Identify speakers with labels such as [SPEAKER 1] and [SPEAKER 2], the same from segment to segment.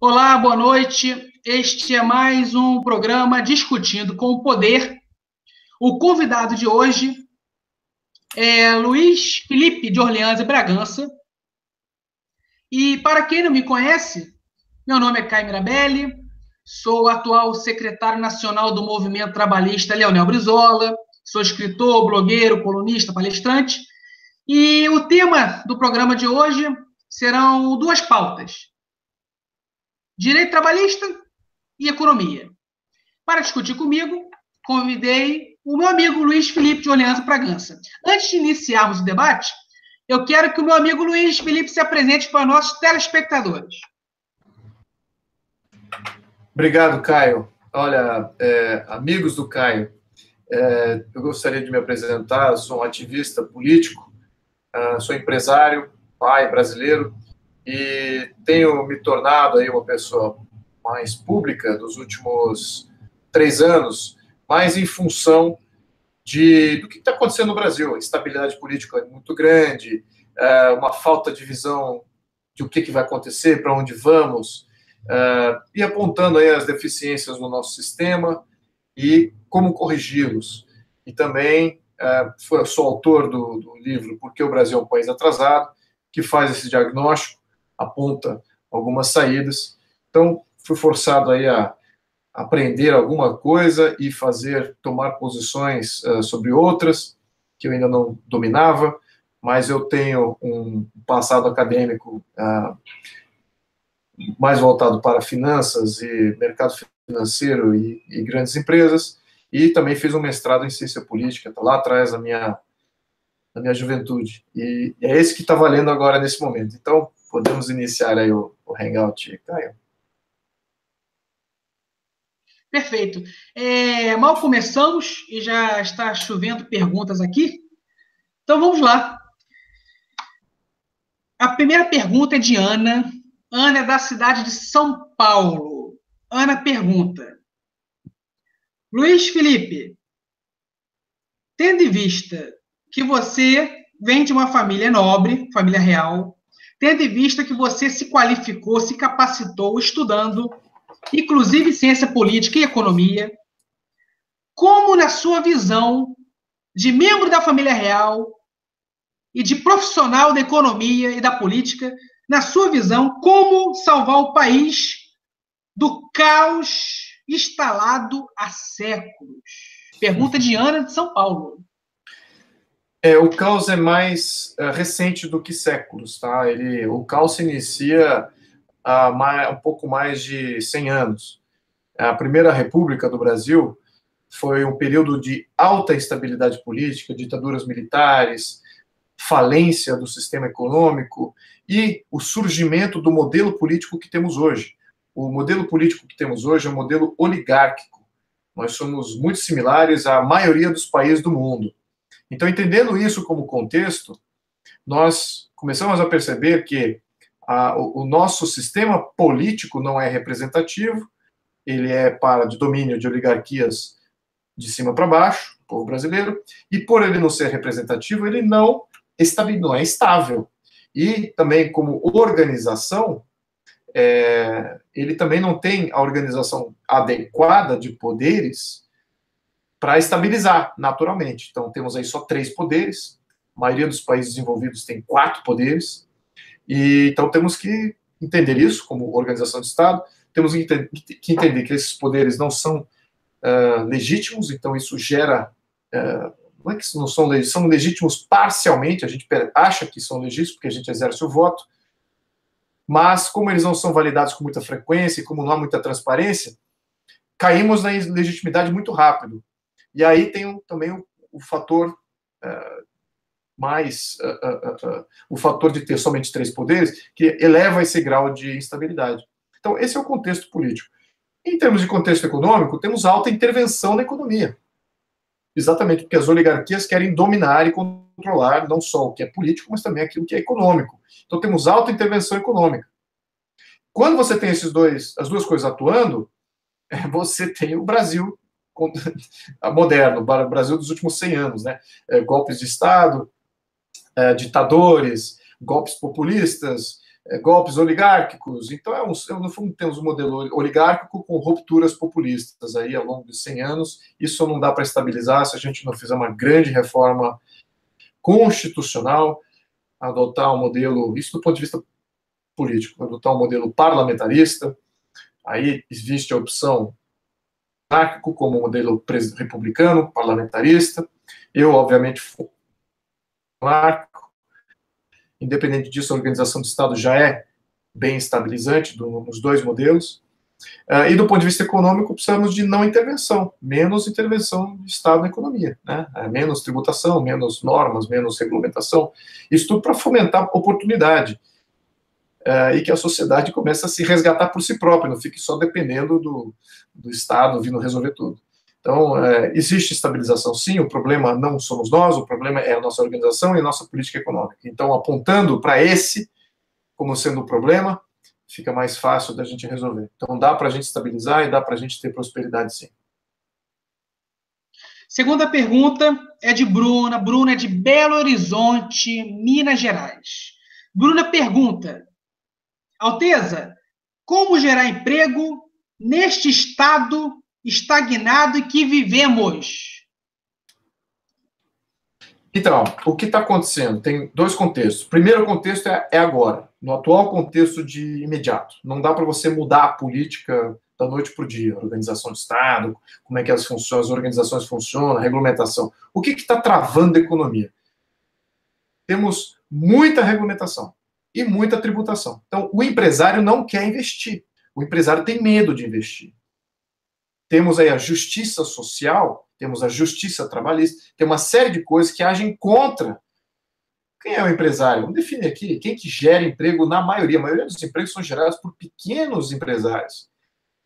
[SPEAKER 1] Olá, boa noite. Este é mais um programa Discutindo com o Poder. O convidado de hoje é Luiz Felipe de Orleans e Bragança. E para quem não me conhece, meu nome é Caio Mirabelli, sou o atual secretário nacional do Movimento Trabalhista Leonel Brizola, sou escritor, blogueiro, colunista, palestrante. E o tema do programa de hoje serão duas pautas: direito trabalhista e economia. Para discutir comigo, convidei o meu amigo Luiz Felipe de Orleans e Bragança. Antes de iniciarmos o debate, eu quero que o meu amigo Luiz Felipe se apresente para nossos telespectadores.
[SPEAKER 2] Obrigado, Caio. Olha, amigos do Caio, eu gostaria de me apresentar. Eu sou um ativista político, sou empresário, pai brasileiro, e tenho me tornado aí uma pessoa mais pública dos últimos 3 anos, mais em função do que está acontecendo no Brasil. A instabilidade política é muito grande, uma falta de visão de o que vai acontecer, para onde vamos, e apontando aí as deficiências no nosso sistema e como corrigi-los. E também sou autor do livro Por que o Brasil é um País Atrasado, que faz esse diagnóstico, aponta algumas saídas. Então, fui forçado aí a aprender alguma coisa e tomar posições sobre outras que eu ainda não dominava, mas eu tenho um passado acadêmico mais voltado para finanças e mercado financeiro e grandes empresas, e também fiz um mestrado em ciência política, tá lá atrás da minha juventude, e é esse que está valendo agora nesse momento. Então, podemos iniciar aí o Hangout, Caio.
[SPEAKER 1] Perfeito. Mal começamos e já está chovendo perguntas aqui. Então, vamos lá. A primeira pergunta é de Ana. Ana é da cidade de São Paulo. Ana pergunta: Luiz Felipe, tendo em vista que você vem de uma família nobre, família real, tendo em vista que você se qualificou, se capacitou estudando, inclusive ciência política e economia, como, na sua visão de membro da família real e de profissional da economia e da política, na sua visão, como salvar o país do caos instalado há séculos? Pergunta de Ana, de São Paulo.
[SPEAKER 2] O caos é mais recente do que séculos, tá? O caos se inicia há um pouco mais de 100 anos. A Primeira República do Brasil foi um período de alta instabilidade política, ditaduras militares, falência do sistema econômico e o surgimento do modelo político que temos hoje. O modelo político que temos hoje é um modelo oligárquico. Nós somos muito similares à maioria dos países do mundo. Então, entendendo isso como contexto, nós começamos a perceber que o nosso sistema político não é representativo, ele é de domínio de oligarquias de cima para baixo, o povo brasileiro, e por ele não ser representativo, ele não é estável. E também, como organização, ele também não tem a organização adequada de poderes para estabilizar naturalmente. Então, temos aí só 3 poderes, a maioria dos países desenvolvidos tem 4 poderes, e então temos que entender isso como organização de Estado, temos que entender que esses poderes não são legítimos, então isso gera... não é que não são legítimos parcialmente, a gente acha que são legítimos porque a gente exerce o voto, mas como eles não são validados com muita frequência e como não há muita transparência, caímos na ilegitimidade muito rápido. E aí tem também o fator o fator de ter somente 3 poderes, que eleva esse grau de instabilidade. Então, esse é o contexto político. Em termos de contexto econômico, temos alta intervenção na economia. Exatamente porque as oligarquias querem dominar e controlar não só o que é político, mas também aquilo que é econômico. Então, temos alta intervenção econômica. Quando você tem as duas coisas atuando, você tem o Brasil moderno, o Brasil dos últimos 100 anos, né? Golpes de Estado, ditadores, golpes populistas, golpes oligárquicos. Então, no fundo, temos um modelo oligárquico com rupturas populistas aí ao longo de 100 anos. Isso não dá para estabilizar se a gente não fizer uma grande reforma constitucional, adotar um modelo, isso do ponto de vista político, adotar um modelo parlamentarista. Aí existe a opção monárquico como modelo republicano, parlamentarista. Eu, obviamente, fui monárquico. Independente disso, a organização do Estado já é bem estabilizante nos dois modelos. E do ponto de vista econômico, precisamos de não intervenção, menos intervenção do Estado na economia, né? Menos tributação, menos normas, menos regulamentação. Isso tudo para fomentar oportunidade. E que a sociedade comece a se resgatar por si própria, não fique só dependendo do Estado vindo resolver tudo. Então, existe estabilização sim, o problema não somos nós, o problema é a nossa organização e a nossa política econômica. Então, apontando para esse como sendo o problema, fica mais fácil da gente resolver. Então, dá para a gente estabilizar e dá para a gente ter prosperidade sim.
[SPEAKER 1] Segunda pergunta é de Bruna. Bruna é de Belo Horizonte, Minas Gerais. Bruna pergunta: Alteza, como gerar emprego neste estado estagnado em que vivemos?
[SPEAKER 2] Então, o que está acontecendo? Tem dois contextos. O primeiro contexto é agora, no atual contexto de imediato. Não dá para você mudar a política da noite para o dia, a organização do Estado, como é que as organizações funcionam, a regulamentação. O que está travando a economia? Temos muita regulamentação e muita tributação. Então, o empresário não quer investir. O empresário tem medo de investir. Temos aí a justiça social, temos a justiça trabalhista, tem uma série de coisas que agem contra. Quem é o empresário? Vamos definir aqui. Quem que gera emprego na maioria? A maioria dos empregos são gerados por pequenos empresários.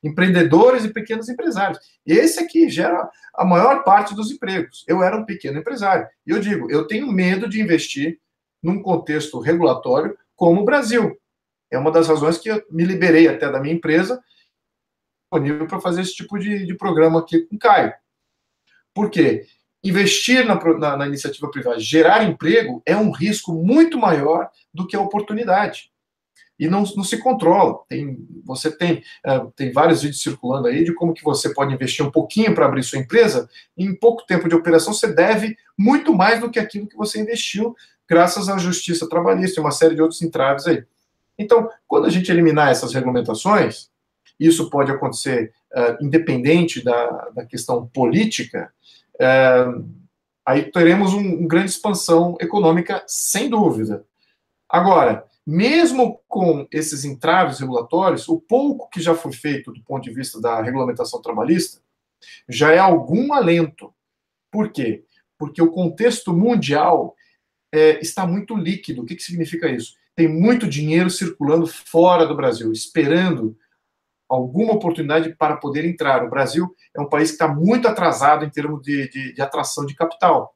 [SPEAKER 2] Empreendedores e pequenos empresários. Esse aqui gera a maior parte dos empregos. Eu era um pequeno empresário. E eu digo, eu tenho medo de investir num contexto regulatório como o Brasil. É uma das razões que eu me liberei até da minha empresa disponível para fazer esse tipo de programa aqui com o Caio. Por quê? Investir na iniciativa privada, gerar emprego, é um risco muito maior do que a oportunidade. E não se controla. Você tem vários vídeos circulando aí de como que você pode investir um pouquinho para abrir sua empresa, e em pouco tempo de operação você deve muito mais do que aquilo que você investiu, graças à justiça trabalhista e uma série de outros entraves aí. Então, quando a gente eliminar essas regulamentações, isso pode acontecer independente da questão política, aí teremos uma grande expansão econômica, sem dúvida. Agora, mesmo com esses entraves regulatórios, o pouco que já foi feito do ponto de vista da regulamentação trabalhista já é algum alento. Por quê? Porque o contexto mundial está muito líquido. O que significa isso? Tem muito dinheiro circulando fora do Brasil, esperando alguma oportunidade para poder entrar. O Brasil é um país que está muito atrasado em termos de atração de capital.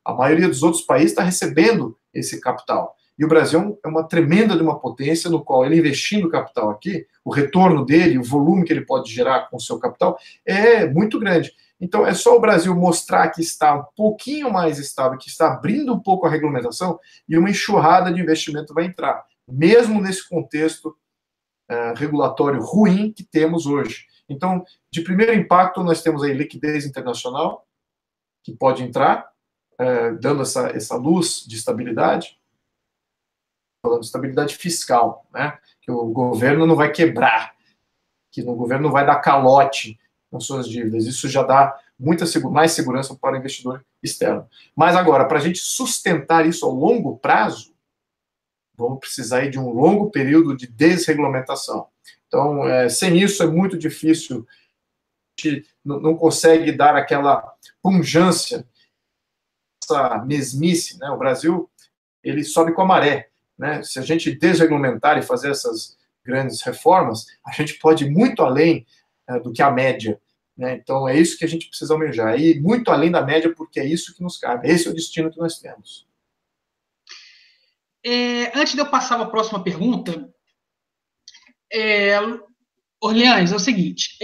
[SPEAKER 2] A maioria dos outros países está recebendo esse capital. E o Brasil é uma tremenda de uma potência no qual ele investindo capital aqui, o retorno dele, o volume que ele pode gerar com o seu capital é muito grande. Então, é só o Brasil mostrar que está um pouquinho mais estável, que está abrindo um pouco a regulamentação e uma enxurrada de investimento vai entrar, mesmo nesse contexto regulatório ruim que temos hoje. Então, de primeiro impacto, nós temos aí liquidez internacional, que pode entrar, dando essa luz de estabilidade, falando de estabilidade fiscal, né? Que o governo não vai quebrar, que o governo não vai dar calote nas suas dívidas. Isso já dá mais segurança para o investidor externo. Mas agora, para a gente sustentar isso ao longo prazo, vamos precisar de um longo período de desregulamentação. Então, sem isso é muito difícil, a gente não consegue dar aquela pungência, essa mesmice, né? O Brasil, ele sobe com a maré, né? Se a gente desregulamentar e fazer essas grandes reformas, a gente pode ir muito além do que a média, né? Então, é isso que a gente precisa almejar, ir muito além da média, porque é isso que nos cabe, esse é o destino que nós temos.
[SPEAKER 1] Antes de eu passar para a próxima pergunta, Orleans, é o seguinte,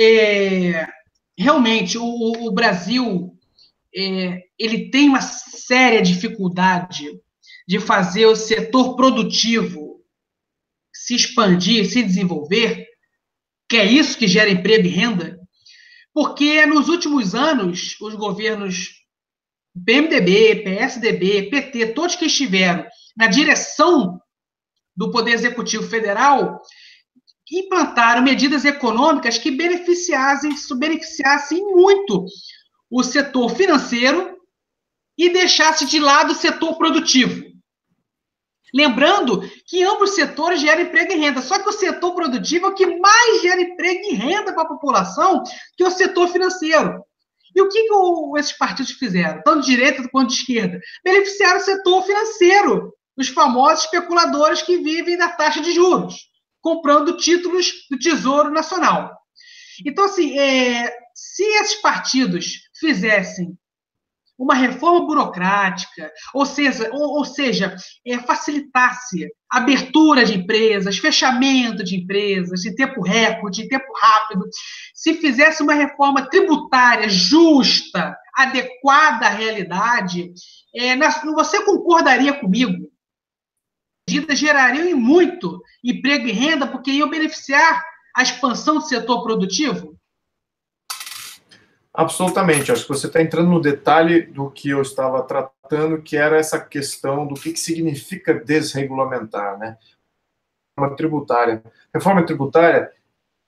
[SPEAKER 1] realmente o Brasil ele tem uma séria dificuldade de fazer o setor produtivo se expandir, se desenvolver, que é isso que gera emprego e renda, porque nos últimos anos, os governos PMDB, PSDB, PT, todos que estiveram na direção do Poder Executivo Federal, implantaram medidas econômicas que beneficiassem muito o setor financeiro e deixasse de lado o setor produtivo. Lembrando que ambos setores geram emprego e renda, só que o setor produtivo é o que mais gera emprego e renda para a população, que é o setor financeiro. E o que esses partidos fizeram, tanto de direita quanto de esquerda? Beneficiaram o setor financeiro, os famosos especuladores que vivem da taxa de juros, comprando títulos do Tesouro Nacional. Então, assim, se esses partidos fizessem uma reforma burocrática, ou seja, facilitasse a abertura de empresas, fechamento de empresas, em tempo recorde, em tempo rápido, se fizesse uma reforma tributária justa, adequada à realidade, você concordaria comigo? As medidas gerariam muito emprego e renda, porque iam beneficiar a expansão do setor produtivo?
[SPEAKER 2] Absolutamente. Acho que você está entrando no detalhe do que eu estava tratando, que era essa questão do que significa desregulamentar, né? Reforma tributária. Reforma tributária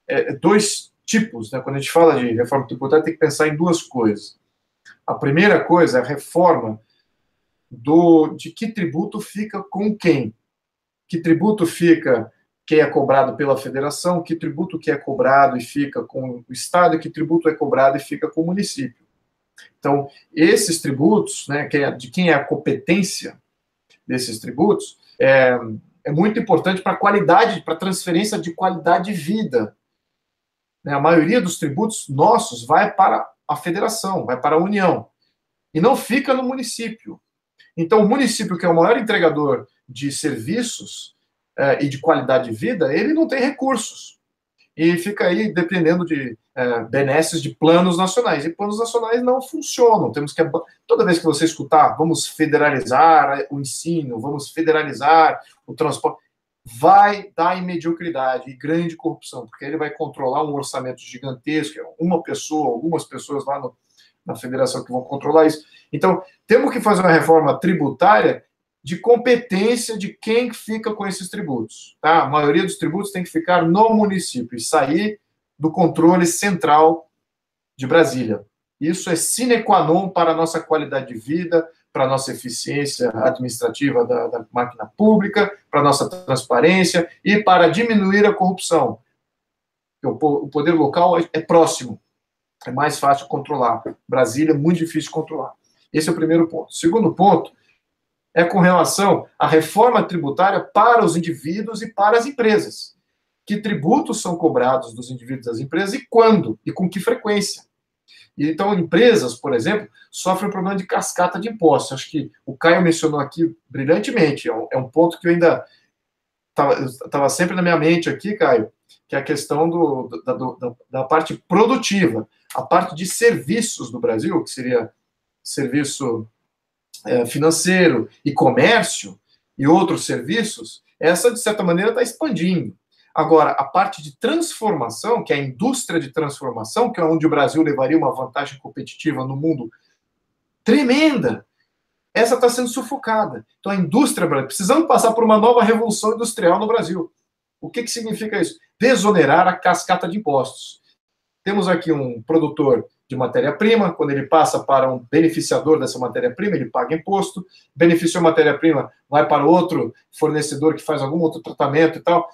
[SPEAKER 2] é dois tipos, né? Quando a gente fala de reforma tributária, tem que pensar em duas coisas. A primeira coisa é a reforma de que tributo fica com quem. Que tributo fica que é cobrado pela federação, que tributo que é cobrado e fica com o Estado, e que tributo é cobrado e fica com o município. Então, esses tributos, né, de quem é a competência desses tributos, é muito importante para a qualidade, para a transferência de qualidade de vida. A maioria dos tributos nossos vai para a federação, vai para a União, e não fica no município. Então, o município, que é o maior entregador de serviços e de qualidade de vida, ele não tem recursos. E fica aí dependendo de benesses de planos nacionais. E planos nacionais não funcionam. Temos que, toda vez que você escutar, vamos federalizar o ensino, vamos federalizar o transporte, vai dar em mediocridade e grande corrupção, porque ele vai controlar um orçamento gigantesco, uma pessoa, algumas pessoas lá na federação que vão controlar isso. Então, temos que fazer uma reforma tributária de competência de quem fica com esses tributos. Tá? A maioria dos tributos tem que ficar no município e sair do controle central de Brasília. Isso é sine qua non para a nossa qualidade de vida, para a nossa eficiência administrativa da máquina pública, para a nossa transparência e para diminuir a corrupção. O poder local é próximo, é mais fácil de controlar. Brasília é muito difícil de controlar. Esse é o primeiro ponto. O segundo ponto é com relação à reforma tributária para os indivíduos e para as empresas. Que tributos são cobrados dos indivíduos e das empresas e quando? E com que frequência? Então, empresas, por exemplo, sofrem um problema de cascata de impostos. Acho que o Caio mencionou aqui brilhantemente. É um ponto que eu ainda estava sempre na minha mente aqui, Caio, que é a questão da parte produtiva. A parte de serviços do Brasil, que seria serviço financeiro e comércio e outros serviços, essa, de certa maneira, está expandindo. Agora, a parte de transformação, que é a indústria de transformação, que é onde o Brasil levaria uma vantagem competitiva no mundo tremenda, essa está sendo sufocada. Então, a indústria brasileira, precisamos passar por uma nova revolução industrial no Brasil. O que significa isso? Desonerar a cascata de impostos. Temos aqui um produtor de matéria-prima, quando ele passa para um beneficiador dessa matéria-prima, ele paga imposto, beneficiou a matéria-prima, vai para outro fornecedor que faz algum outro tratamento e tal,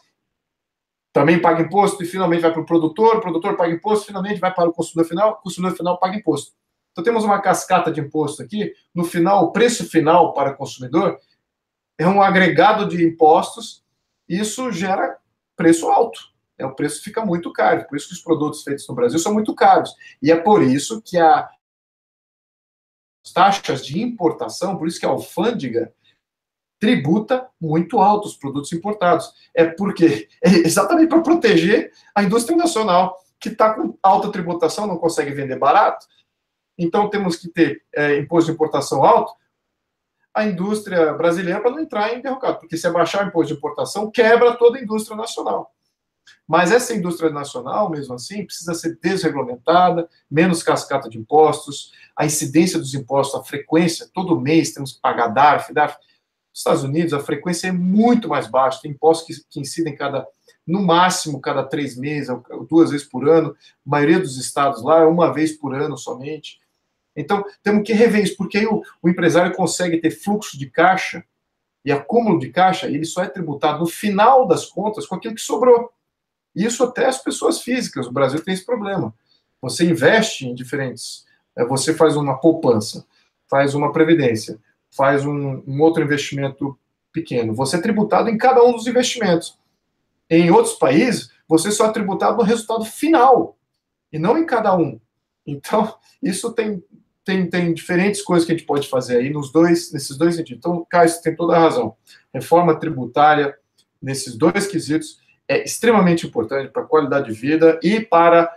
[SPEAKER 2] também paga imposto, e finalmente vai para o produtor paga imposto, finalmente vai para o consumidor final paga imposto. Então temos uma cascata de imposto aqui, no final, o preço final para o consumidor é um agregado de impostos, e isso gera preço alto. O preço fica muito caro, por isso que os produtos feitos no Brasil são muito caros. E é por isso que as taxas de importação, por isso que a alfândega tributa muito alto os produtos importados. É exatamente para proteger a indústria nacional, que está com alta tributação, não consegue vender barato. Então temos que ter imposto de importação alto. a indústria brasileira para não entrar em derrocado, porque se abaixar o imposto de importação, quebra toda a indústria nacional. Mas essa indústria nacional, mesmo assim, precisa ser desregulamentada, menos cascata de impostos, a incidência dos impostos, a frequência, todo mês temos que pagar DARF. Nos Estados Unidos, a frequência é muito mais baixa, tem impostos que incidem no máximo, cada 3 meses, ou 2 vezes por ano. A maioria dos estados lá é 1 vez por ano somente. Então, temos que rever isso, porque aí o empresário consegue ter fluxo de caixa e acúmulo de caixa, e ele só é tributado no final das contas com aquilo que sobrou. Isso até as pessoas físicas. O Brasil tem esse problema. Você investe em diferentes... Você faz uma poupança, faz uma previdência, faz um outro investimento pequeno. Você é tributado em cada um dos investimentos. Em outros países, você só é tributado no resultado final, e não em cada um. Então, isso tem diferentes coisas que a gente pode fazer aí nesses dois sentidos. Então, Caio, você tem toda a razão. Reforma tributária, nesses 2 quesitos, é extremamente importante para a qualidade de vida e para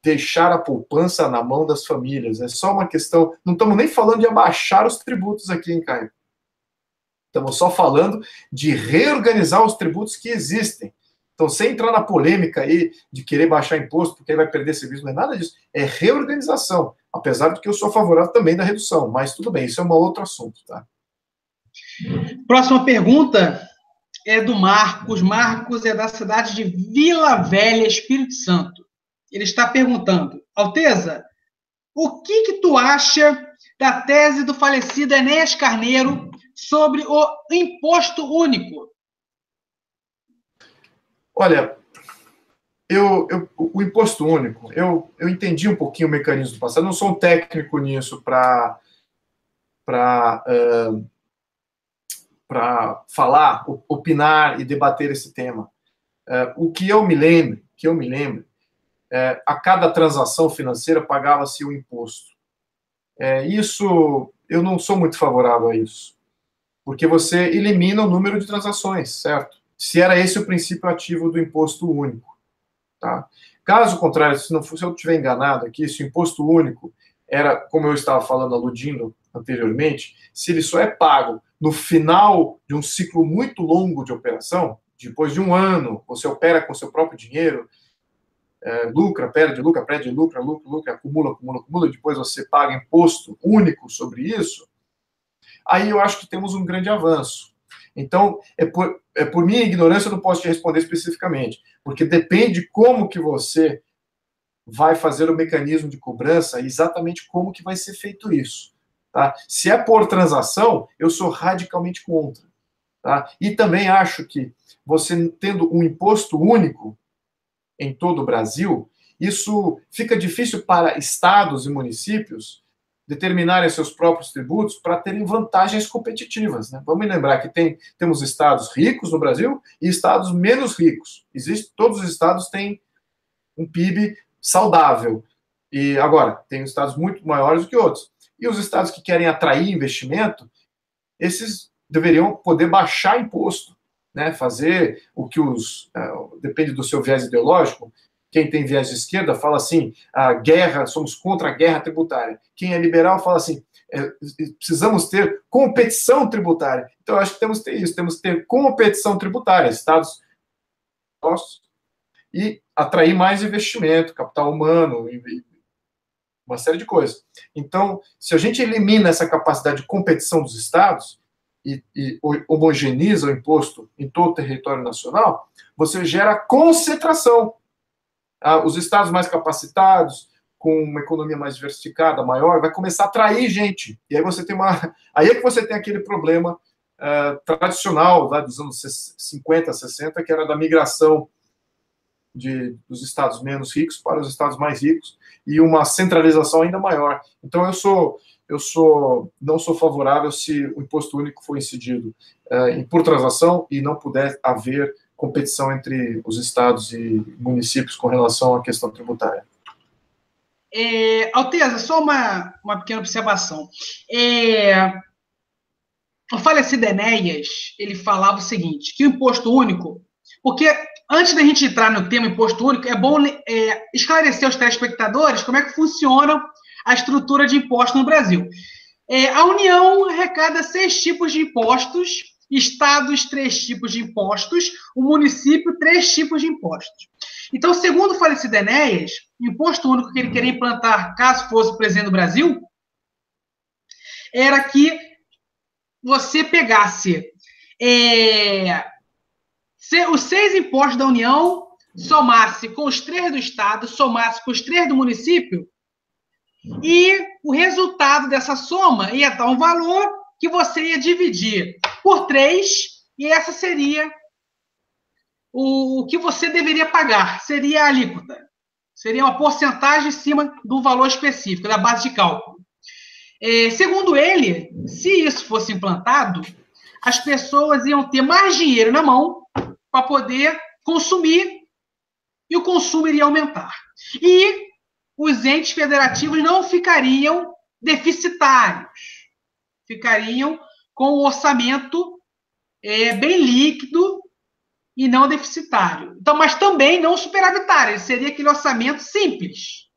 [SPEAKER 2] deixar a poupança na mão das famílias. É só uma questão... Não estamos nem falando de abaixar os tributos aqui, hein, Caio? Estamos só falando de reorganizar os tributos que existem. Então, sem entrar na polêmica aí de querer baixar imposto porque aí vai perder serviço, não é nada disso. É reorganização. Apesar de que eu sou favorável também da redução. Mas tudo bem, isso é um outro assunto, tá?
[SPEAKER 1] Próxima pergunta é do Marcos. Marcos é da cidade de Vila Velha, Espírito Santo. Ele está perguntando: Alteza, o que tu acha da tese do falecido Enéas Carneiro sobre o imposto único?
[SPEAKER 2] Olha, o imposto único, eu entendi um pouquinho o mecanismo do passado, não sou um técnico nisso para falar, opinar e debater esse tema. O que eu me lembro, a cada transação financeira pagava-se um imposto. Isso, eu não sou muito favorável a isso, porque você elimina o número de transações, certo? Se era esse o princípio ativo do imposto único, tá? Caso contrário, se eu estiver enganado aqui, se o imposto único era, como eu estava falando, aludindo anteriormente, se ele só é pago no final de um ciclo muito longo de operação, depois de 1 ano, você opera com seu próprio dinheiro, lucra, perde, lucra, acumula, depois você paga imposto único sobre isso, aí eu acho que temos um grande avanço. Então, por minha ignorância, eu não posso te responder especificamente, porque depende de como que você vai fazer o mecanismo de cobrança e exatamente como que vai ser feito isso. Tá? Se é por transação, eu sou radicalmente contra. Tá? E também acho que você tendo um imposto único em todo o Brasil, isso fica difícil para estados e municípios determinarem seus próprios tributos para terem vantagens competitivas. Né? Vamos lembrar que temos estados ricos no Brasil e estados menos ricos. Todos os estados têm um PIB saudável. E agora, tem estados muito maiores do que outros. E os estados que querem atrair investimento, esses deveriam poder baixar imposto, né? Fazer o que depende do seu viés ideológico. Quem tem viés de esquerda fala assim, somos contra a guerra tributária. Quem é liberal fala assim, precisamos ter competição tributária. Então, eu acho que temos que ter isso, temos que ter competição tributária, estados nossos, e atrair mais investimento, capital humano, uma série de coisas. Então, se a gente elimina essa capacidade de competição dos estados e homogeneiza o imposto em todo o território nacional, você gera concentração. Os estados mais capacitados, com uma economia mais diversificada, maior, vai começar a atrair gente. E aí você tem aí é que você tem aquele problema tradicional lá dos anos 50, 60, que era da migração dos estados menos ricos para os estados mais ricos e uma centralização ainda maior. Então, não sou favorável se o imposto único for incidido por transação e não puder haver competição entre os estados e municípios com relação à questão tributária.
[SPEAKER 1] Alteza, só uma pequena observação. O falecido Enéas, ele falava o seguinte, que o imposto único, porque antes da gente entrar no tema imposto único, é bom esclarecer aos telespectadores como é que funciona a estrutura de imposto no Brasil. A União arrecada 6 tipos de impostos, estados, 3 tipos de impostos, o município, 3 tipos de impostos. Então, segundo o falecido Enéas, o imposto único que ele queria implantar, caso fosse presidente do Brasil, era que você pegasse os 6 impostos da União, somasse com os 3 do Estado, somasse com os 3 do município, e o resultado dessa soma ia dar um valor que você ia dividir por 3, e essa seria o que você deveria pagar, seria a alíquota. Seria uma porcentagem em cima do valor específico, da base de cálculo. Segundo ele, se isso fosse implantado, as pessoas iam ter mais dinheiro na mão para poder consumir, e o consumo iria aumentar. E os entes federativos não ficariam deficitários, ficariam com o orçamento bem líquido e não deficitário. Então, mas também não superavitário, seria aquele orçamento simples.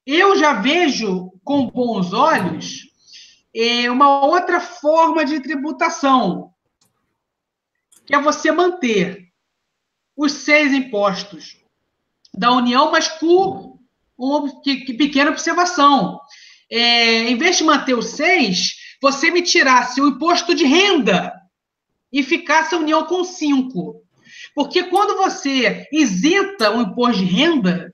[SPEAKER 1] Eu já vejo com bons olhos uma outra forma de tributação, que é você manter os 6 impostos da União, mas com uma pequena observação. Em vez de manter os 6, você me tirasse o imposto de renda e ficasse a União com 5. Porque quando você isenta o imposto de renda,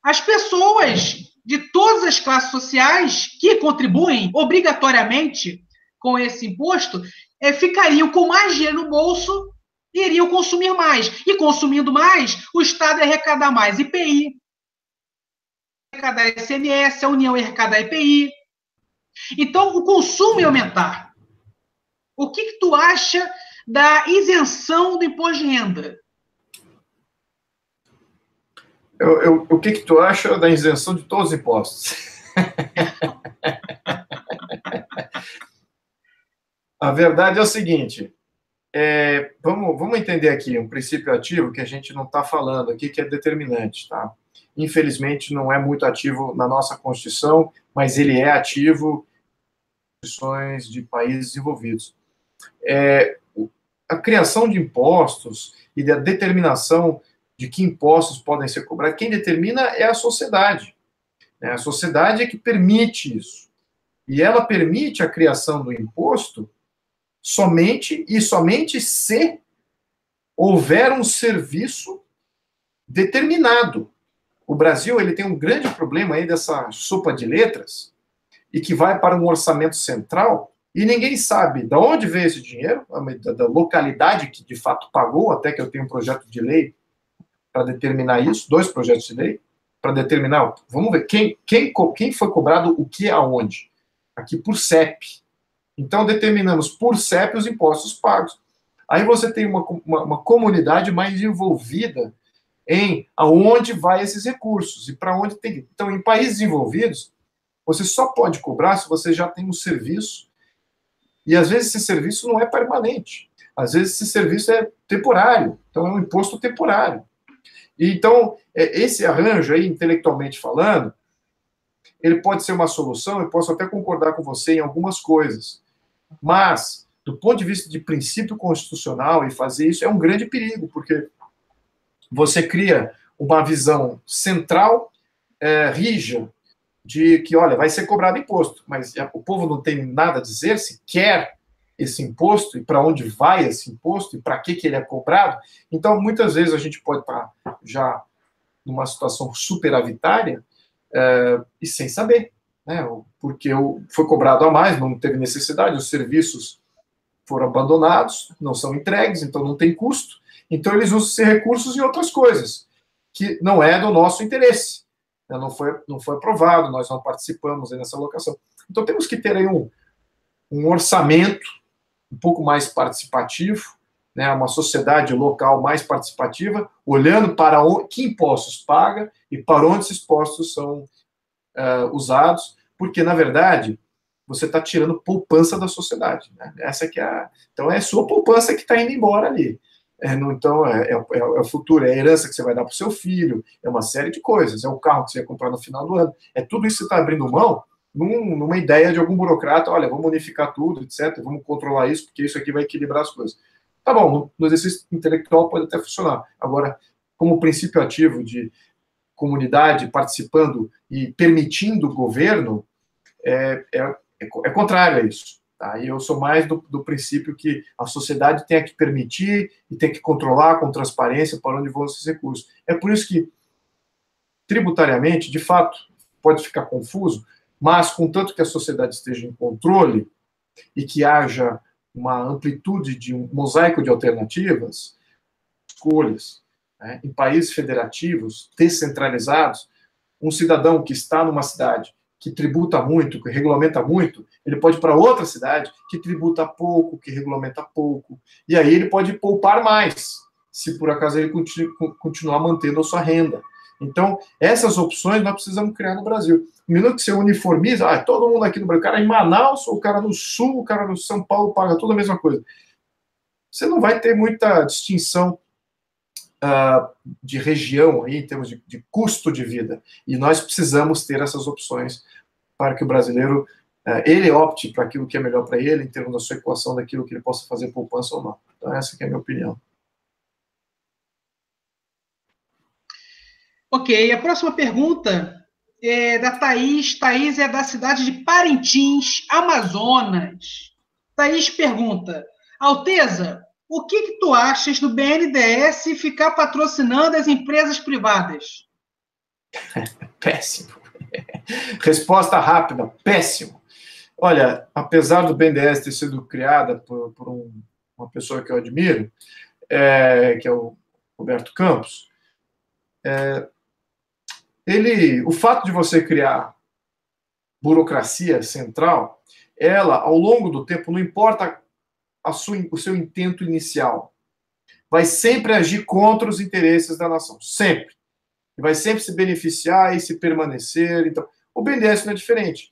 [SPEAKER 1] as pessoas de todas as classes sociais que contribuem obrigatoriamente com esse imposto ficariam com mais dinheiro no bolso e iriam consumir mais. E consumindo mais, o Estado ia arrecadar mais IPI, arrecadar ICMS, a União ia arrecadar IPI. Então, o consumo ia aumentar. O que tu acha da isenção do imposto de renda?
[SPEAKER 2] O que tu acha da isenção de todos os impostos? A verdade é o seguinte, vamos entender aqui um princípio ativo que a gente não está falando aqui, que é determinante, tá? Infelizmente, não é muito ativo na nossa Constituição, mas ele é ativo em constituições de países desenvolvidos. A criação de impostos e da determinação de que impostos podem ser cobrados, quem determina é a sociedade. A sociedade é que permite isso. E ela permite a criação do imposto somente se houver um serviço determinado. O Brasil ele tem um grande problema aí dessa sopa de letras e que vai para um orçamento central e ninguém sabe de onde veio esse dinheiro, da localidade que de fato pagou, até que eu tenho um projeto de lei para determinar isso, 2 projetos de lei, para determinar, vamos ver, quem foi cobrado o que aonde? Aqui por CEP. Então, determinamos por CEP os impostos pagos. Aí você tem uma comunidade mais envolvida em aonde vai esses recursos e para onde tem. Então, em países desenvolvidos, você só pode cobrar se você já tem um serviço, e às vezes esse serviço não é permanente. Às vezes esse serviço é temporário, então é um imposto temporário. Então, esse arranjo aí, intelectualmente falando, ele pode ser uma solução, eu posso até concordar com você em algumas coisas, mas, do ponto de vista de princípio constitucional, e fazer isso é um grande perigo, porque você cria uma visão central, rígida, de que, olha, vai ser cobrado imposto, mas o povo não tem nada a dizer se quer esse imposto, e para onde vai esse imposto, e para que ele é cobrado. Então, muitas vezes a gente pode estar já numa situação superavitária e sem saber, né? Porque foi cobrado a mais, não teve necessidade, os serviços foram abandonados, não são entregues, então não tem custo. Então, eles usam esses recursos em outras coisas, que não é do nosso interesse. Não foi aprovado, nós não participamos nessa alocação. Então, temos que ter aí um orçamento um pouco mais participativo, né, uma sociedade local mais participativa, olhando para que impostos paga e para onde esses impostos são usados, porque, na verdade, você está tirando poupança da sociedade. Né? Essa que então, é a sua poupança que está indo embora ali. Então, é o futuro, é a herança que você vai dar para o seu filho, é uma série de coisas, é o carro que você vai comprar no final do ano, é tudo isso que você está abrindo mão numa ideia de algum burocrata, olha, vamos unificar tudo, etc., vamos controlar isso, porque isso aqui vai equilibrar as coisas. Tá bom, no exercício intelectual pode até funcionar. Agora, como princípio ativo de comunidade participando e permitindo o governo, é contrário a isso. Tá? E eu sou mais do princípio que a sociedade tem que permitir e tem que controlar com transparência para onde vão esses recursos. É por isso que, tributariamente, de fato, pode ficar confuso, mas, contanto que a sociedade esteja em controle e que haja uma amplitude de um mosaico de alternativas, escolhas, né, em países federativos, descentralizados, um cidadão que está numa cidade que tributa muito, que regulamenta muito, ele pode ir para outra cidade que tributa pouco, que regulamenta pouco, e aí ele pode poupar mais, se por acaso ele continuar mantendo a sua renda. Então, essas opções nós precisamos criar no Brasil. No minuto que você uniformiza, todo mundo aqui no Brasil, o cara em Manaus, o cara no Sul, o cara no São Paulo paga tudo a mesma coisa. Você não vai ter muita distinção de região aí, em termos de custo de vida. E nós precisamos ter essas opções para que o brasileiro ele opte para aquilo que é melhor para ele, em termos da sua equação daquilo que ele possa fazer poupança ou não. Então, essa que é a minha opinião.
[SPEAKER 1] Ok, a próxima pergunta é da Thaís. Thaís é da cidade de Parintins, Amazonas. Thaís pergunta: Alteza, o que tu achas do BNDES ficar patrocinando as empresas privadas?
[SPEAKER 2] Péssimo. Resposta rápida, péssimo. Olha, apesar do BNDES ter sido criada por uma pessoa que eu admiro, que é o Roberto Campos, o fato de você criar burocracia central, ela, ao longo do tempo, não importa o seu intento inicial, vai sempre agir contra os interesses da nação, sempre. E vai sempre se beneficiar e se permanecer. Então, o BNDES não é diferente.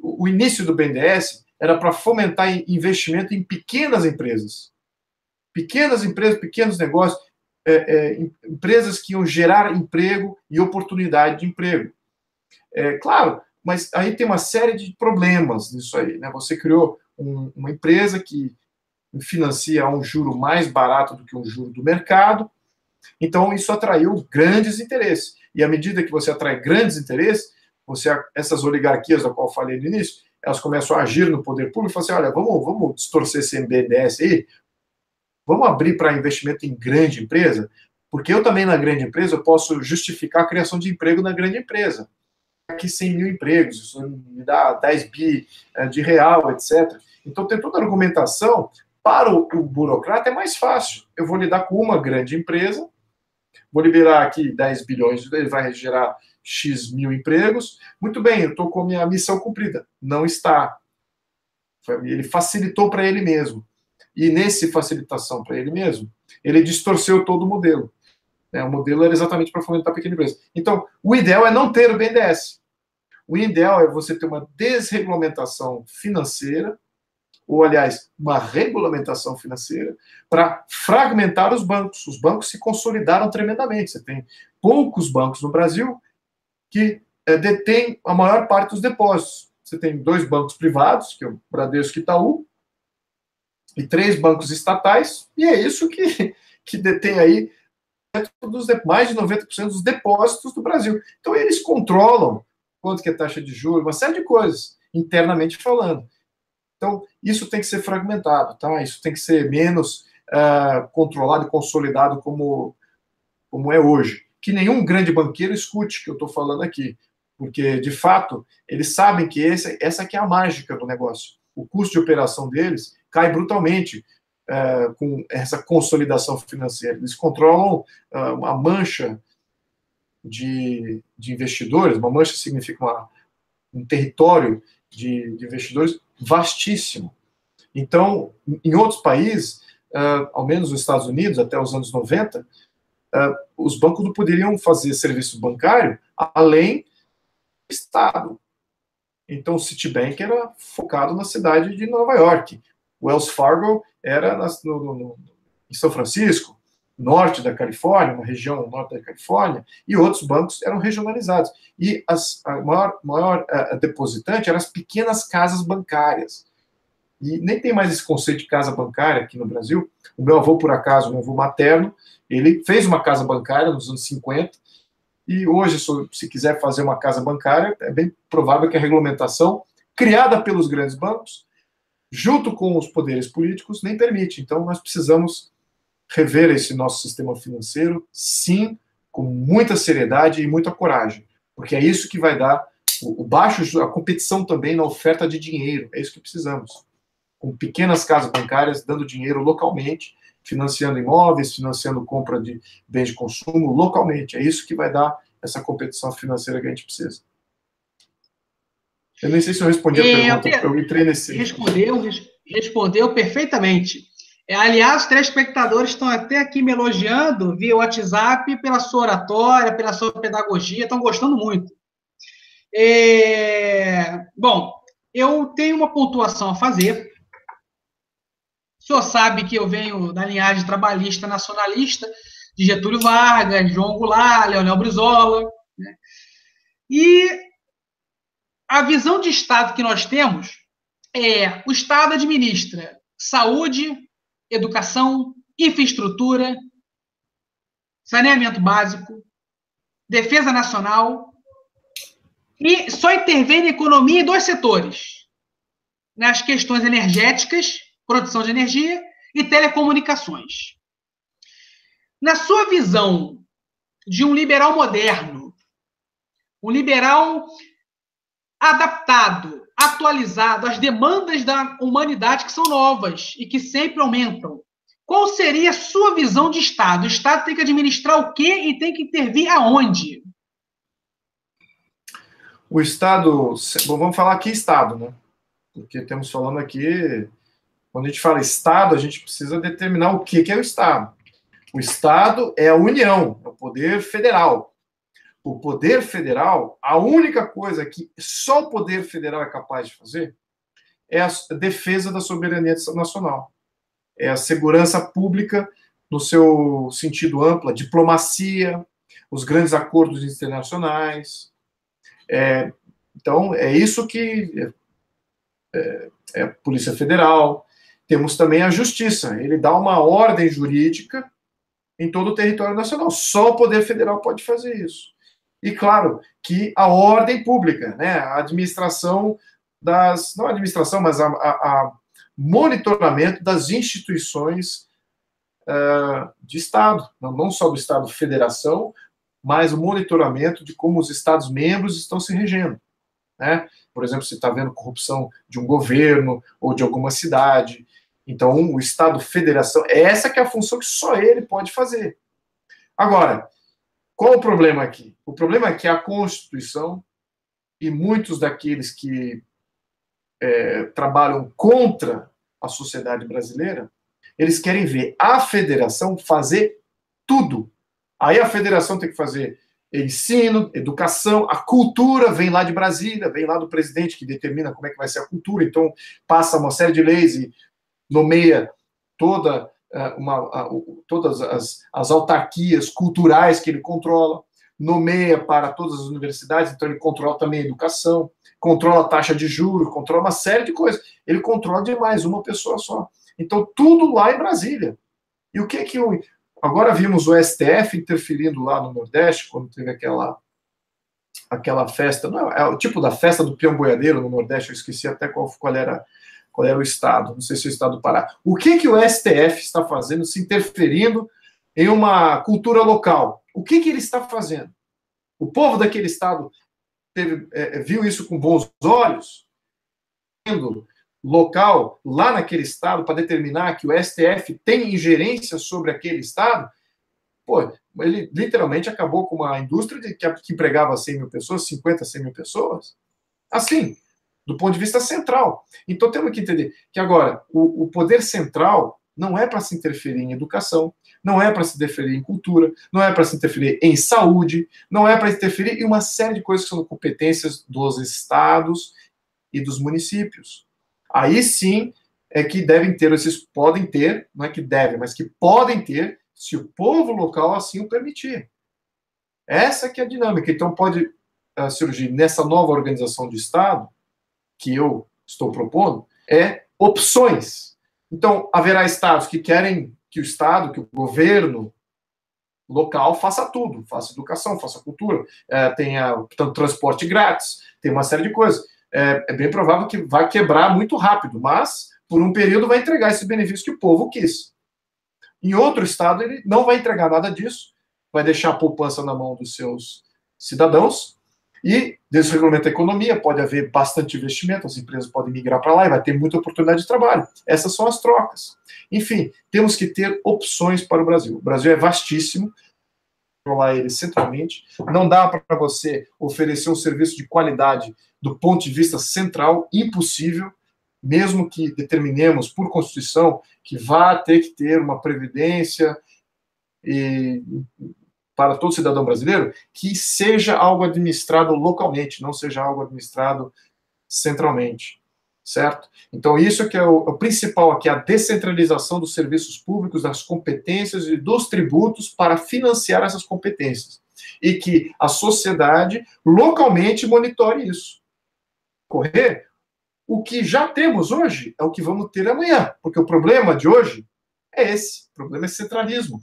[SPEAKER 2] O início do BNDES era para fomentar investimento em pequenas empresas. Pequenas empresas, pequenos negócios, empresas que iam gerar emprego e oportunidade de emprego. Claro, mas aí tem uma série de problemas nisso aí. Né? Você criou uma empresa que financia a um juro mais barato do que um juro do mercado, então isso atraiu grandes interesses. E à medida que você atrai grandes interesses, essas oligarquias da qual eu falei no início, elas começam a agir no poder público e falam assim, olha, vamos distorcer esse BNDES aí, vamos abrir para investimento em grande empresa, porque eu também na grande empresa eu posso justificar a criação de emprego na grande empresa. Aqui 100 mil empregos, isso me dá 10 bi de real, etc. Então tem toda a argumentação. Para o burocrata é mais fácil. Eu vou lidar com uma grande empresa, vou liberar aqui 10 bilhões, ele vai gerar X mil empregos. Muito bem, eu estou com a minha missão cumprida. Não está. Ele facilitou para ele mesmo. E nesse facilitação para ele mesmo, ele distorceu todo o modelo. O modelo era exatamente para fomentar a pequena empresa. Então, o ideal é não ter o BNDES. O ideal é você ter uma desregulamentação financeira, ou, aliás, uma regulamentação financeira, para fragmentar os bancos. Os bancos se consolidaram tremendamente. Você tem poucos bancos no Brasil que detêm a maior parte dos depósitos. Você tem 2 bancos privados, que é o Bradesco e Itaú, e 3 bancos estatais, e é isso que detém aí mais de 90% dos depósitos do Brasil. Então, eles controlam quanto que é taxa de juros, uma série de coisas, internamente falando. Então, isso tem que ser fragmentado, tá? Isso tem que ser menos controlado e consolidado como é hoje. Que nenhum grande banqueiro escute o que eu estou falando aqui, porque, de fato, eles sabem que essa que é a mágica do negócio. O custo de operação deles cai brutalmente com essa consolidação financeira. Eles controlam uma mancha de investidores, uma mancha significa um território de investidores vastíssimo. Então, em outros países, ao menos nos Estados Unidos, até os anos 90, os bancos não poderiam fazer serviço bancário além do Estado. Então, o Citibank era focado na cidade de Nova York. O Wells Fargo era em São Francisco. norte da Califórnia, uma região norte da Califórnia, e outros bancos eram regionalizados. E a maior depositante eram as pequenas casas bancárias. E nem tem mais esse conceito de casa bancária aqui no Brasil. O meu avô, por acaso, meu avô materno, ele fez uma casa bancária nos anos 50, e hoje, se quiser fazer uma casa bancária, é bem provável que a regulamentação, criada pelos grandes bancos, junto com os poderes políticos, nem permite. Então, nós precisamos rever esse nosso sistema financeiro, sim, com muita seriedade e muita coragem, porque é isso que vai dar a competição também na oferta de dinheiro, é isso que precisamos. Com pequenas casas bancárias dando dinheiro localmente, financiando imóveis, financiando compra de bens de consumo localmente, é isso que vai dar essa competição financeira que a gente precisa. Eu nem sei se eu respondi a pergunta, eu entrei nesse...
[SPEAKER 1] Respondeu perfeitamente. Aliás, os telespectadores estão até aqui me elogiando via WhatsApp pela sua oratória, pela sua pedagogia, estão gostando muito. Bom, eu tenho uma pontuação a fazer. O senhor sabe que eu venho da linhagem trabalhista nacionalista de Getúlio Vargas, João Goulart, Leonel Brizola, né? E a visão de Estado que nós temos é: o Estado administra saúde, educação, infraestrutura, saneamento básico, defesa nacional, e só intervém na economia em 2 setores: nas questões energéticas, produção de energia, e telecomunicações. Na sua visão de um liberal moderno, um liberal adaptado, atualizado às demandas da humanidade, que são novas e que sempre aumentam, qual seria a sua visão de Estado? O Estado tem que administrar o quê e tem que intervir aonde?
[SPEAKER 2] O Estado... Bom, vamos falar aqui Estado, né? Porque estamos falando aqui... Quando a gente fala Estado, a gente precisa determinar o que é o Estado. O Estado é a União, é o poder federal. O poder federal, a única coisa que só o poder federal é capaz de fazer é a defesa da soberania nacional. É a segurança pública no seu sentido amplo, a diplomacia, os grandes acordos internacionais. Então, é isso que é a Polícia Federal. Temos também a Justiça. Ele dá uma ordem jurídica em todo o território nacional. Só o poder federal pode fazer isso. E, claro, que a ordem pública, né, a administração não a administração, mas a monitoramento das instituições de Estado, não só do Estado Federação, mas o monitoramento de como os Estados-membros estão se regendo, né? Por exemplo, se está havendo corrupção de um governo ou de alguma cidade. Então, o Estado Federação, essa que é a função que só ele pode fazer. Agora, qual o problema aqui? O problema é que a Constituição e muitos daqueles que trabalham contra a sociedade brasileira, eles querem ver a federação fazer tudo. Aí a federação tem que fazer ensino, educação, a cultura vem lá de Brasília, vem lá do presidente que determina como é que vai ser a cultura, então passa uma série de leis e nomeia todas as autarquias culturais que ele controla, nomeia para todas as universidades, então ele controla também a educação, controla a taxa de juros, controla uma série de coisas. Ele controla demais, uma pessoa só. Então, tudo lá em Brasília. E o que que agora vimos o STF interferindo lá no Nordeste, quando teve aquela festa, não é o tipo da festa do peão boiadeiro no Nordeste, eu esqueci até qual era o estado, não sei se é o estado do Pará. O que que o STF está fazendo, se interferindo em uma cultura local? O que que ele está fazendo? O povo daquele estado viu isso com bons olhos? Local, lá naquele estado, para determinar que o STF tem ingerência sobre aquele estado? Pô, ele literalmente acabou com uma indústria que empregava 100 mil pessoas, 50, 100 mil pessoas. Assim, do ponto de vista central. Então temos que entender que agora o poder central não é para se interferir em educação, não é para se interferir em cultura, não é para se interferir em saúde, não é para interferir em uma série de coisas que são competências dos estados e dos municípios. Aí sim é que devem ter, podem ter, não é que devem, mas que podem ter se o povo local assim o permitir. Essa que é a dinâmica. Então, pode surgir nessa nova organização de Estado, que eu estou propondo, opções. Então, haverá estados que querem que o Estado, que o governo local faça tudo, faça educação, faça cultura, tenha transporte grátis, tem uma série de coisas. É bem provável que vai quebrar muito rápido, mas por um período vai entregar esse benefício que o povo quis. Em outro estado, ele não vai entregar nada disso, vai deixar a poupança na mão dos seus cidadãos e desregulamenta a economia, pode haver bastante investimento, as empresas podem migrar para lá e vai ter muita oportunidade de trabalho. Essas são as trocas. Enfim, temos que ter opções para o Brasil. O Brasil é vastíssimo, controlar ele centralmente. Não dá para você oferecer um serviço de qualidade do ponto de vista central, impossível, mesmo que determinemos por Constituição que vá ter que ter uma previdência para todo cidadão brasileiro, que seja algo administrado localmente, não seja algo administrado centralmente, certo? Então, isso que é o principal aqui, a descentralização dos serviços públicos, das competências e dos tributos para financiar essas competências. E que a sociedade localmente monitore isso. Correr, o que já temos hoje é o que vamos ter amanhã, porque o problema de hoje é esse, o problema é centralismo.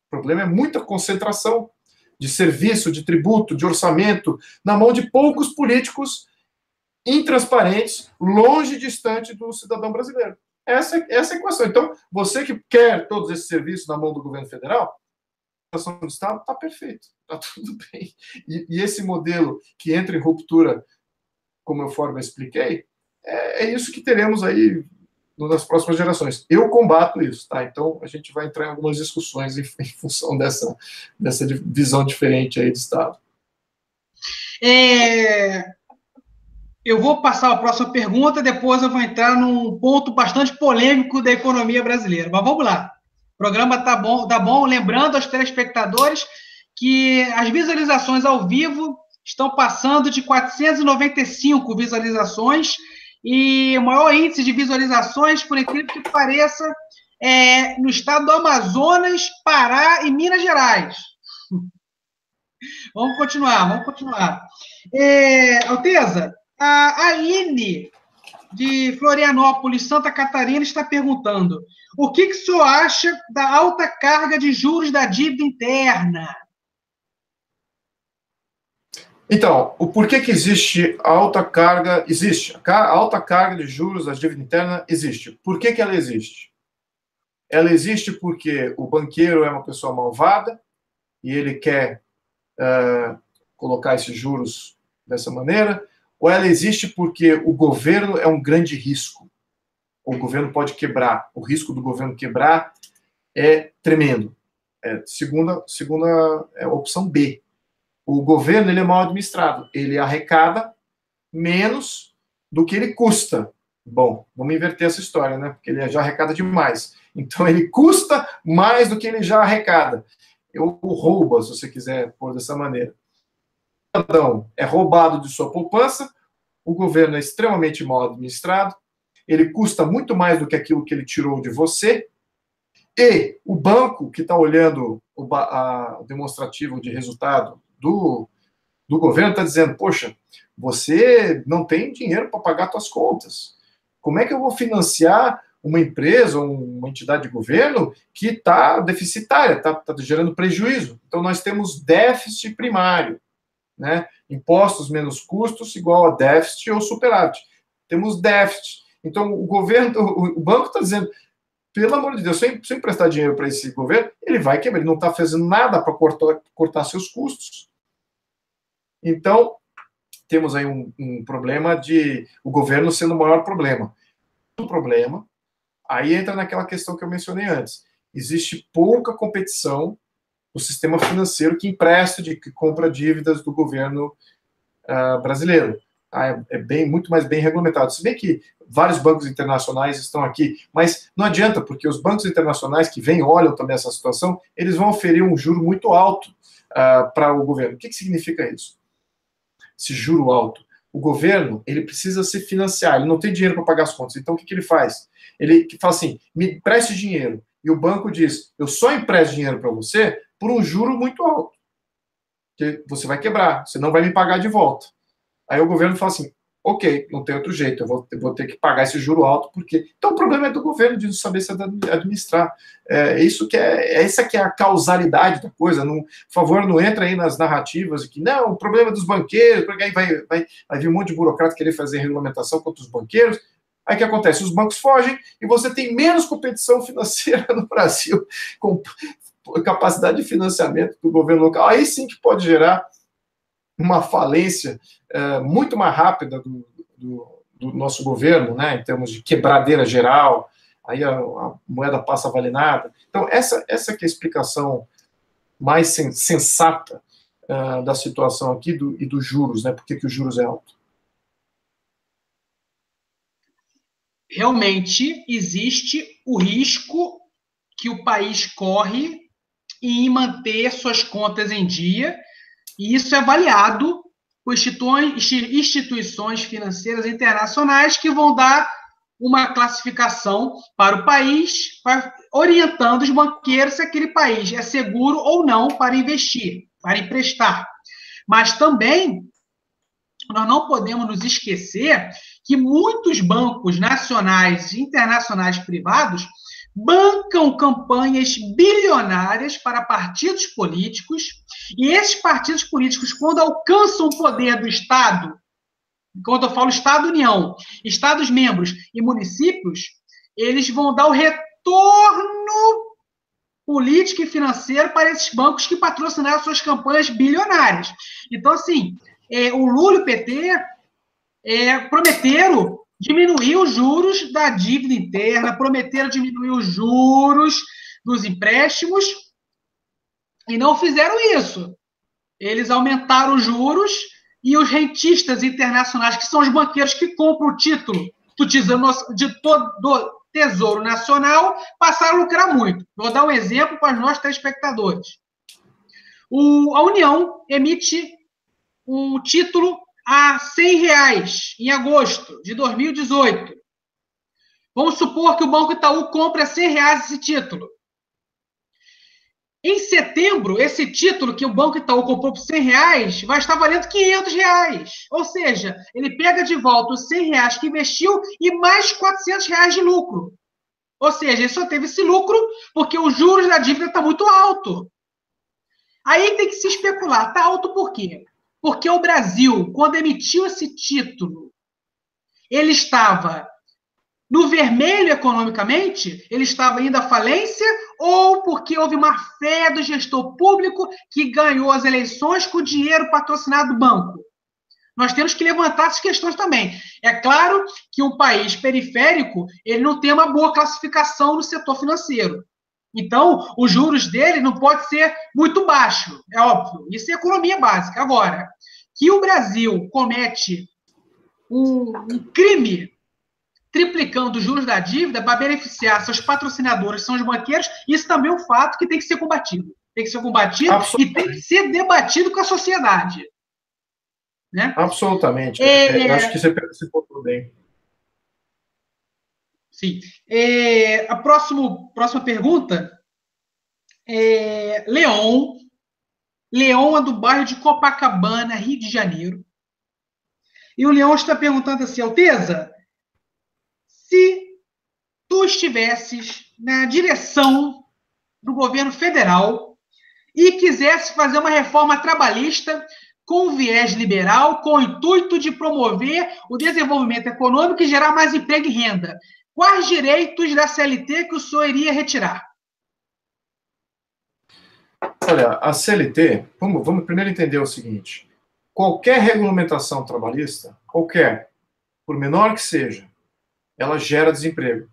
[SPEAKER 2] O problema é muita concentração de serviço, de tributo, de orçamento, na mão de poucos políticos intransparentes, longe e distante do cidadão brasileiro. Essa é a equação. Então, você que quer todos esses serviços na mão do governo federal, a situação do Estado está perfeito, está tudo bem. E esse modelo que entra em ruptura, como eu expliquei, é isso que teremos aí nas próximas gerações. Eu combato isso, tá? Então, a gente vai entrar em algumas discussões em função dessa visão diferente aí do Estado.
[SPEAKER 1] Eu vou passar a próxima pergunta, depois eu vou entrar num ponto bastante polêmico da economia brasileira. Mas vamos lá. O programa tá bom. Lembrando aos telespectadores que as visualizações ao vivo estão passando de 495 visualizações e o maior índice de visualizações, por incrível que pareça, no estado do Amazonas, Pará e Minas Gerais. Vamos continuar. Alteza, a Aline, de Florianópolis, Santa Catarina, está perguntando: o que o senhor acha da alta carga de juros da dívida interna?
[SPEAKER 2] Então, o porquê que existe alta carga? Existe. A alta carga de juros da dívida interna existe. Por que ela existe? Ela existe porque o banqueiro é uma pessoa malvada e ele quer colocar esses juros dessa maneira, ou ela existe porque o governo é um grande risco. O governo pode quebrar. O risco do governo quebrar é tremendo. Segunda é a opção B. O governo ele é mal administrado. Ele arrecada menos do que ele custa. Bom, vamos inverter essa história, né? Porque ele já arrecada demais. Então, ele custa mais do que ele já arrecada. Ou rouba, se você quiser pôr dessa maneira. O cidadão é roubado de sua poupança, o governo é extremamente mal administrado, ele custa muito mais do que aquilo que ele tirou de você, e o banco que está olhando o demonstrativo de resultado do governo está dizendo: poxa, você não tem dinheiro para pagar suas contas. Como é que eu vou financiar uma empresa ou uma entidade de governo que está deficitária, está gerando prejuízo? Então, nós temos déficit primário, né? Impostos menos custos igual a déficit ou superávit. Temos déficit. Então, o banco está dizendo: pelo amor de Deus, sem emprestar dinheiro para esse governo, ele vai quebrar, ele não está fazendo nada para cortar seus custos. Então, temos aí um problema de o governo sendo o maior problema. O problema, aí entra naquela questão que eu mencionei antes. Existe pouca competição no sistema financeiro que empresta, que compra dívidas do governo brasileiro. É muito mais bem regulamentado. Se bem que vários bancos internacionais estão aqui, mas não adianta, porque os bancos internacionais que vêm, olham também essa situação, eles vão oferir um juro muito alto para o governo. O que significa isso? Esse juro alto. O governo, ele precisa se financiar, ele não tem dinheiro para pagar as contas. Então, o que ele faz? Ele fala assim: me preste dinheiro. e o banco diz, eu só empresto dinheiro para você por um juro muito alto, que você vai quebrar, você não vai me pagar de volta. Aí o governo fala assim, ok, não tem outro jeito, eu vou ter que pagar esse juro alto, porque... Então o problema é do governo de não saber se administrar. Essa que é a causalidade da coisa. Não, por favor, não entra aí nas narrativas de que, não, o problema é dos banqueiros, porque aí vai vir um monte de burocrata querer fazer regulamentação contra os banqueiros. Aí o que acontece? Os bancos fogem e você tem menos competição financeira no Brasil, com capacidade de financiamento do governo local. Aí sim que pode gerar uma falência muito mais rápida do nosso governo, né, em termos de quebradeira geral, aí a moeda passa a valer nada. Então, essa que é a explicação mais sensata da situação aqui e dos juros, né, por que os juros é alto.
[SPEAKER 1] Realmente existe o risco que o país corre em manter suas contas em dia, e isso é avaliado por instituições financeiras internacionais que vão dar uma classificação para o país, orientando os banqueiros se aquele país é seguro ou não para investir, para emprestar. Mas também nós não podemos nos esquecer que muitos bancos nacionais e internacionais privados bancam campanhas bilionárias para partidos políticos, e esses partidos políticos, quando alcançam o poder do Estado, quando eu falo Estado-União, Estados-membros e municípios, eles vão dar o retorno político e financeiro para esses bancos que patrocinaram suas campanhas bilionárias. Então, assim, o Lula e o PT prometeram diminuir os juros da dívida interna, prometeram diminuir os juros dos empréstimos e não fizeram isso. Eles aumentaram os juros e os rentistas internacionais, que são os banqueiros que compram o título de todo Tesouro Nacional, passaram a lucrar muito. Vou dar um exemplo para os nossos telespectadores. A União emite um título a R$100 em agosto de 2018. Vamos supor que o Banco Itaú compre a R$100 esse título. Em setembro, esse título que o Banco Itaú comprou por R$100 vai estar valendo R$500. Ou seja, ele pega de volta os R$100 que investiu e mais R$400 de lucro. Ou seja, ele só teve esse lucro porque os juros da dívida estão muito alto. Aí tem que se especular. Está alto por quê? Porque o Brasil, quando emitiu esse título, ele estava no vermelho economicamente? Ele estava indo à falência? Ou porque houve uma fé do gestor público que ganhou as eleições com dinheiro patrocinado do banco? Nós temos que levantar essas questões também. É claro que um país periférico, ele não tem uma boa classificação no setor financeiro. Então, os juros dele não pode ser muito baixo, é óbvio. Isso é economia básica. Agora, que o Brasil comete um crime triplicando os juros da dívida para beneficiar seus patrocinadores, são os banqueiros, isso também é um fato que tem que ser combatido. Tem que ser combatido e tem que ser debatido com a sociedade. Né?
[SPEAKER 2] Absolutamente. Eu acho que você pontuou bem.
[SPEAKER 1] Sim. A próxima pergunta é Leon. Leon é do bairro de Copacabana, Rio de Janeiro. E o Leon está perguntando assim, Alteza, se tu estivesses na direção do governo federal e quisesse fazer uma reforma trabalhista com viés liberal, com o intuito de promover o desenvolvimento econômico e gerar mais emprego e renda, quais direitos da CLT que o senhor iria retirar?
[SPEAKER 2] Olha, a CLT, vamos primeiro entender o seguinte, qualquer regulamentação trabalhista, por menor que seja, ela gera desemprego.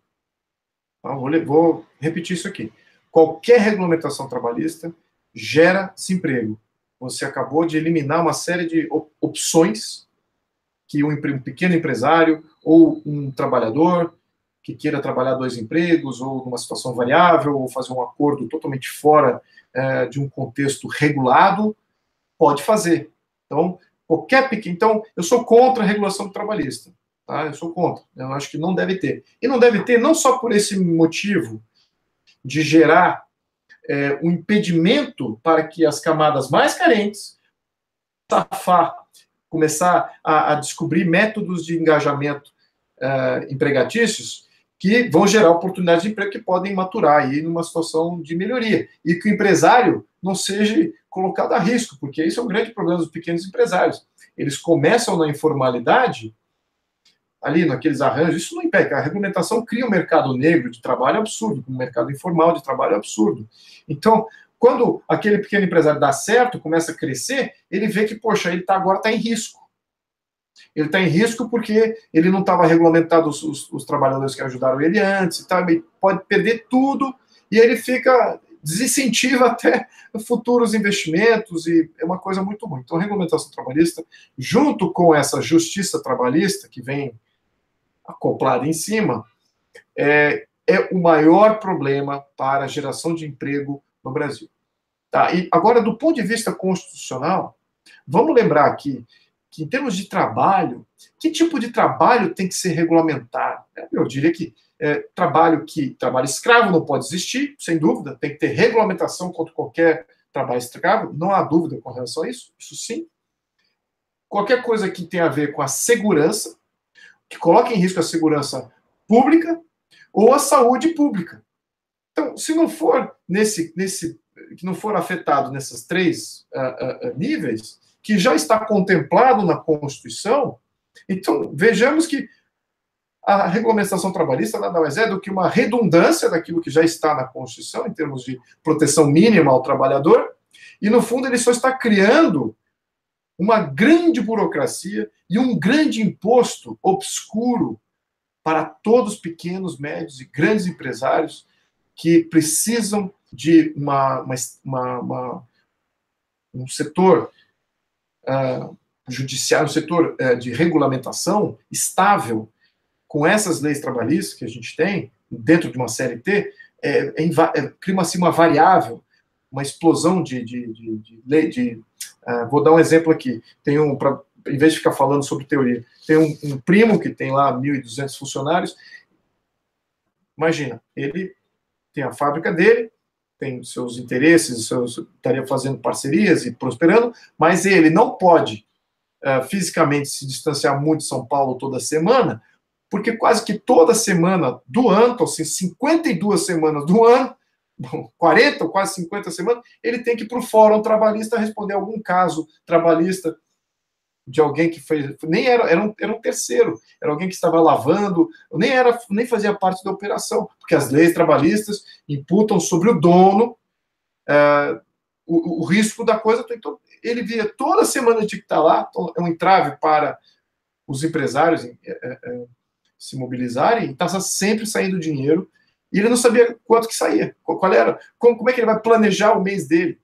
[SPEAKER 2] Então, vou repetir isso aqui. Qualquer regulamentação trabalhista gera desemprego. Você acabou de eliminar uma série de opções que um pequeno empresário ou um trabalhador que queira trabalhar 2 empregos ou numa situação variável ou fazer um acordo totalmente fora de um contexto regulado, pode fazer. Então, então, eu sou contra a regulação trabalhista. Tá? Eu sou contra. Eu acho que não deve ter. E não deve ter não só por esse motivo de gerar um impedimento para que as camadas mais carentes começar a descobrir métodos de engajamento empregatícios que vão gerar oportunidades de emprego que podem maturar aí numa situação de melhoria. E que o empresário não seja colocado a risco, porque isso é um grande problema dos pequenos empresários. Eles começam na informalidade, ali naqueles arranjos, isso não impede. A regulamentação cria um mercado negro de trabalho absurdo, um mercado informal de trabalho absurdo. Então, quando aquele pequeno empresário dá certo, começa a crescer, ele vê que, poxa, ele agora está em risco. Ele está em risco porque ele não estava regulamentado os trabalhadores que ajudaram ele antes, ele pode perder tudo, e ele desincentiva até futuros investimentos, e é uma coisa muito ruim. Então, a regulamentação trabalhista, junto com essa justiça trabalhista que vem acoplada em cima, é o maior problema para a geração de emprego no Brasil. Tá? E agora, do ponto de vista constitucional, vamos lembrar aqui que, em termos de trabalho, que tipo de trabalho tem que ser regulamentado? Eu diria que trabalho escravo não pode existir, sem dúvida, tem que ter regulamentação contra qualquer trabalho escravo, não há dúvida com relação a isso sim. Qualquer coisa que tenha a ver com a segurança, que coloque em risco a segurança pública ou a saúde pública. Então, se não for que não for afetado nesses três níveis, que já está contemplado na Constituição, então vejamos que a regulamentação trabalhista nada mais é do que uma redundância daquilo que já está na Constituição, em termos de proteção mínima ao trabalhador, e no fundo ele só está criando uma grande burocracia e um grande imposto obscuro para todos os pequenos, médios e grandes empresários que precisam de um setor judiciário, um setor de regulamentação estável, com essas leis trabalhistas que a gente tem, dentro de uma CLT, cria-se uma variável, uma explosão de lei. Vou dar um exemplo aqui. Em vez de ficar falando sobre teoria, tem um primo que tem lá 1.200 funcionários. Imagina, ele tem a fábrica dele, tem seus interesses, estaria fazendo parcerias e prosperando, mas ele não pode fisicamente se distanciar muito de São Paulo toda semana, porque quase que toda semana do ano, então, assim, 52 semanas do ano, 40 ou quase 50 semanas, ele tem que ir para o fórum trabalhista responder algum caso trabalhista de alguém que fez, era um terceiro, era alguém que estava lavando, nem fazia parte da operação, porque as leis trabalhistas imputam sobre o dono o risco da coisa. Então, ele via toda semana de que está lá, então, é um entrave para os empresários se mobilizarem, e estava sempre saindo dinheiro, e ele não sabia quanto que saía, qual era, como é que ele vai planejar o mês dele.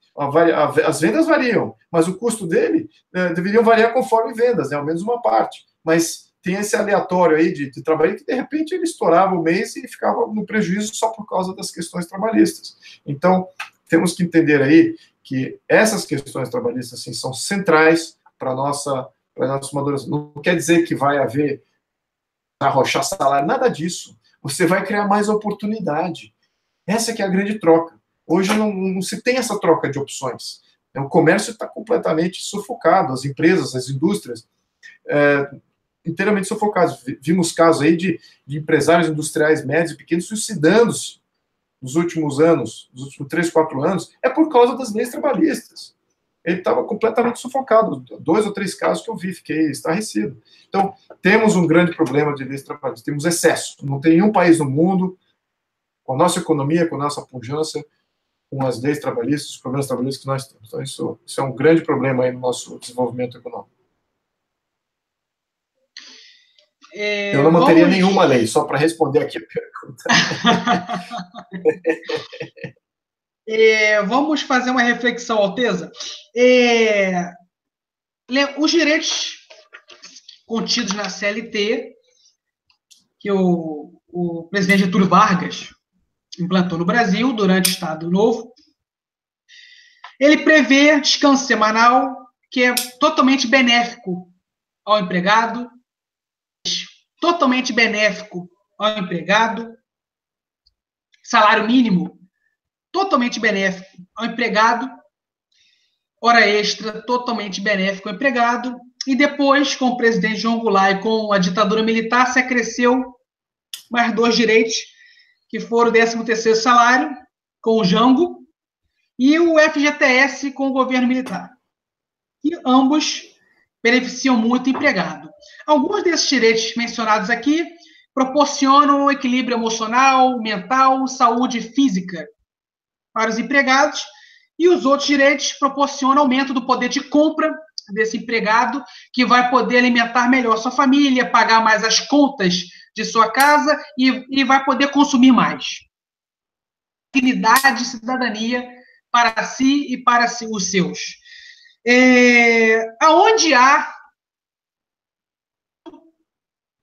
[SPEAKER 2] As vendas variam, mas o custo dele deveriam variar conforme vendas, ao menos uma parte. Mas tem esse aleatório aí de trabalho que, de repente, ele estourava o mês e ficava no prejuízo só por causa das questões trabalhistas. Então, temos que entender aí que essas questões trabalhistas assim, são centrais para a nossa maduração. Não quer dizer que vai haver arrochar salário, nada disso. Você vai criar mais oportunidade. Essa que é a grande troca. Hoje não se tem essa troca de opções. O comércio está completamente sufocado, as empresas, as indústrias, inteiramente sufocadas. Vimos casos aí de empresários industriais médios e pequenos suicidando-se nos últimos anos, nos últimos 3, 4 anos, é por causa das leis trabalhistas. Ele estava completamente sufocado. 2 ou 3 casos que eu vi, fiquei estarrecido. Então, temos um grande problema de leis trabalhistas, temos excesso. Não tem nenhum país no mundo, com a nossa economia, com a nossa pujança, com as leis trabalhistas, os problemas trabalhistas que nós temos. Então, isso é um grande problema aí no nosso desenvolvimento econômico. Eu não manteria nenhuma lei, só para responder aqui a pergunta.
[SPEAKER 1] Vamos fazer uma reflexão, Alteza. Os direitos contidos na CLT, que o presidente Getúlio Vargas implantou no Brasil durante o Estado Novo, ele prevê descanso semanal, que é totalmente benéfico ao empregado, salário mínimo totalmente benéfico ao empregado, hora extra totalmente benéfico ao empregado, e depois, com o presidente João Goulart e com a ditadura militar, se acresceu mais 2 direitos, que foram o 13º salário, com o Jango, e o FGTS com o governo militar. E ambos beneficiam muito o empregado. Alguns desses direitos mencionados aqui proporcionam equilíbrio emocional, mental, saúde física para os empregados, e os outros direitos proporcionam aumento do poder de compra desse empregado, que vai poder alimentar melhor sua família, pagar mais as contas de sua casa e vai poder consumir mais. Dignidade e cidadania para si e para os seus. Aonde há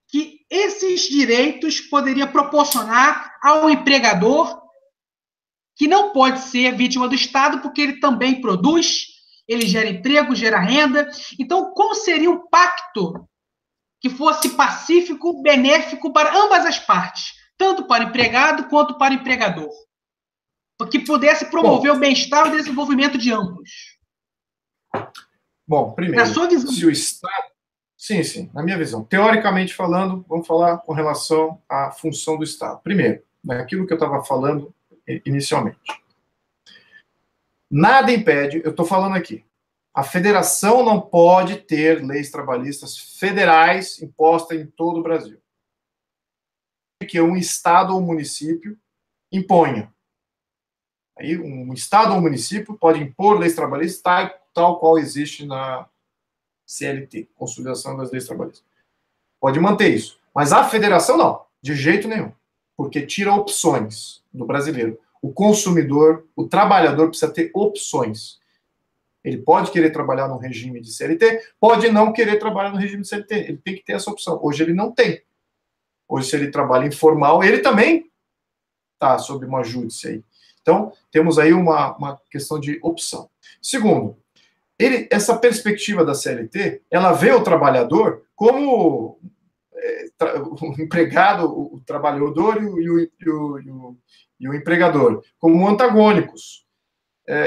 [SPEAKER 1] que esses direitos poderiam proporcionar ao empregador, que não pode ser vítima do Estado, porque ele também produz, ele gera emprego, gera renda. Então, qual seria um pacto que fosse pacífico, benéfico para ambas as partes, tanto para o empregado quanto para o empregador, que pudesse promover o bem-estar e o desenvolvimento de ambos?
[SPEAKER 2] Bom, primeiro,
[SPEAKER 1] na sua visão,
[SPEAKER 2] se o Estado... Sim, na minha visão. Teoricamente falando, vamos falar com relação à função do Estado. Primeiro, naquilo que eu estava falando inicialmente. Nada impede, eu estou falando aqui, a federação não pode ter leis trabalhistas federais impostas em todo o Brasil. Que um Estado ou município imponha. Aí, um Estado ou município pode impor leis trabalhistas tal qual existe na CLT, Consolidação das Leis Trabalhistas. Pode manter isso. Mas a federação não, de jeito nenhum. Porque tira opções do brasileiro. O consumidor, o trabalhador precisa ter opções. Ele pode querer trabalhar no regime de CLT, pode não querer trabalhar no regime de CLT. Ele tem que ter essa opção. Hoje ele não tem. Hoje, se ele trabalha informal, ele também está sob uma júdice aí. Então, temos aí uma questão de opção. Segundo, essa perspectiva da CLT, ela vê o trabalhador como o empregado, o trabalhador e o empregador, como antagônicos.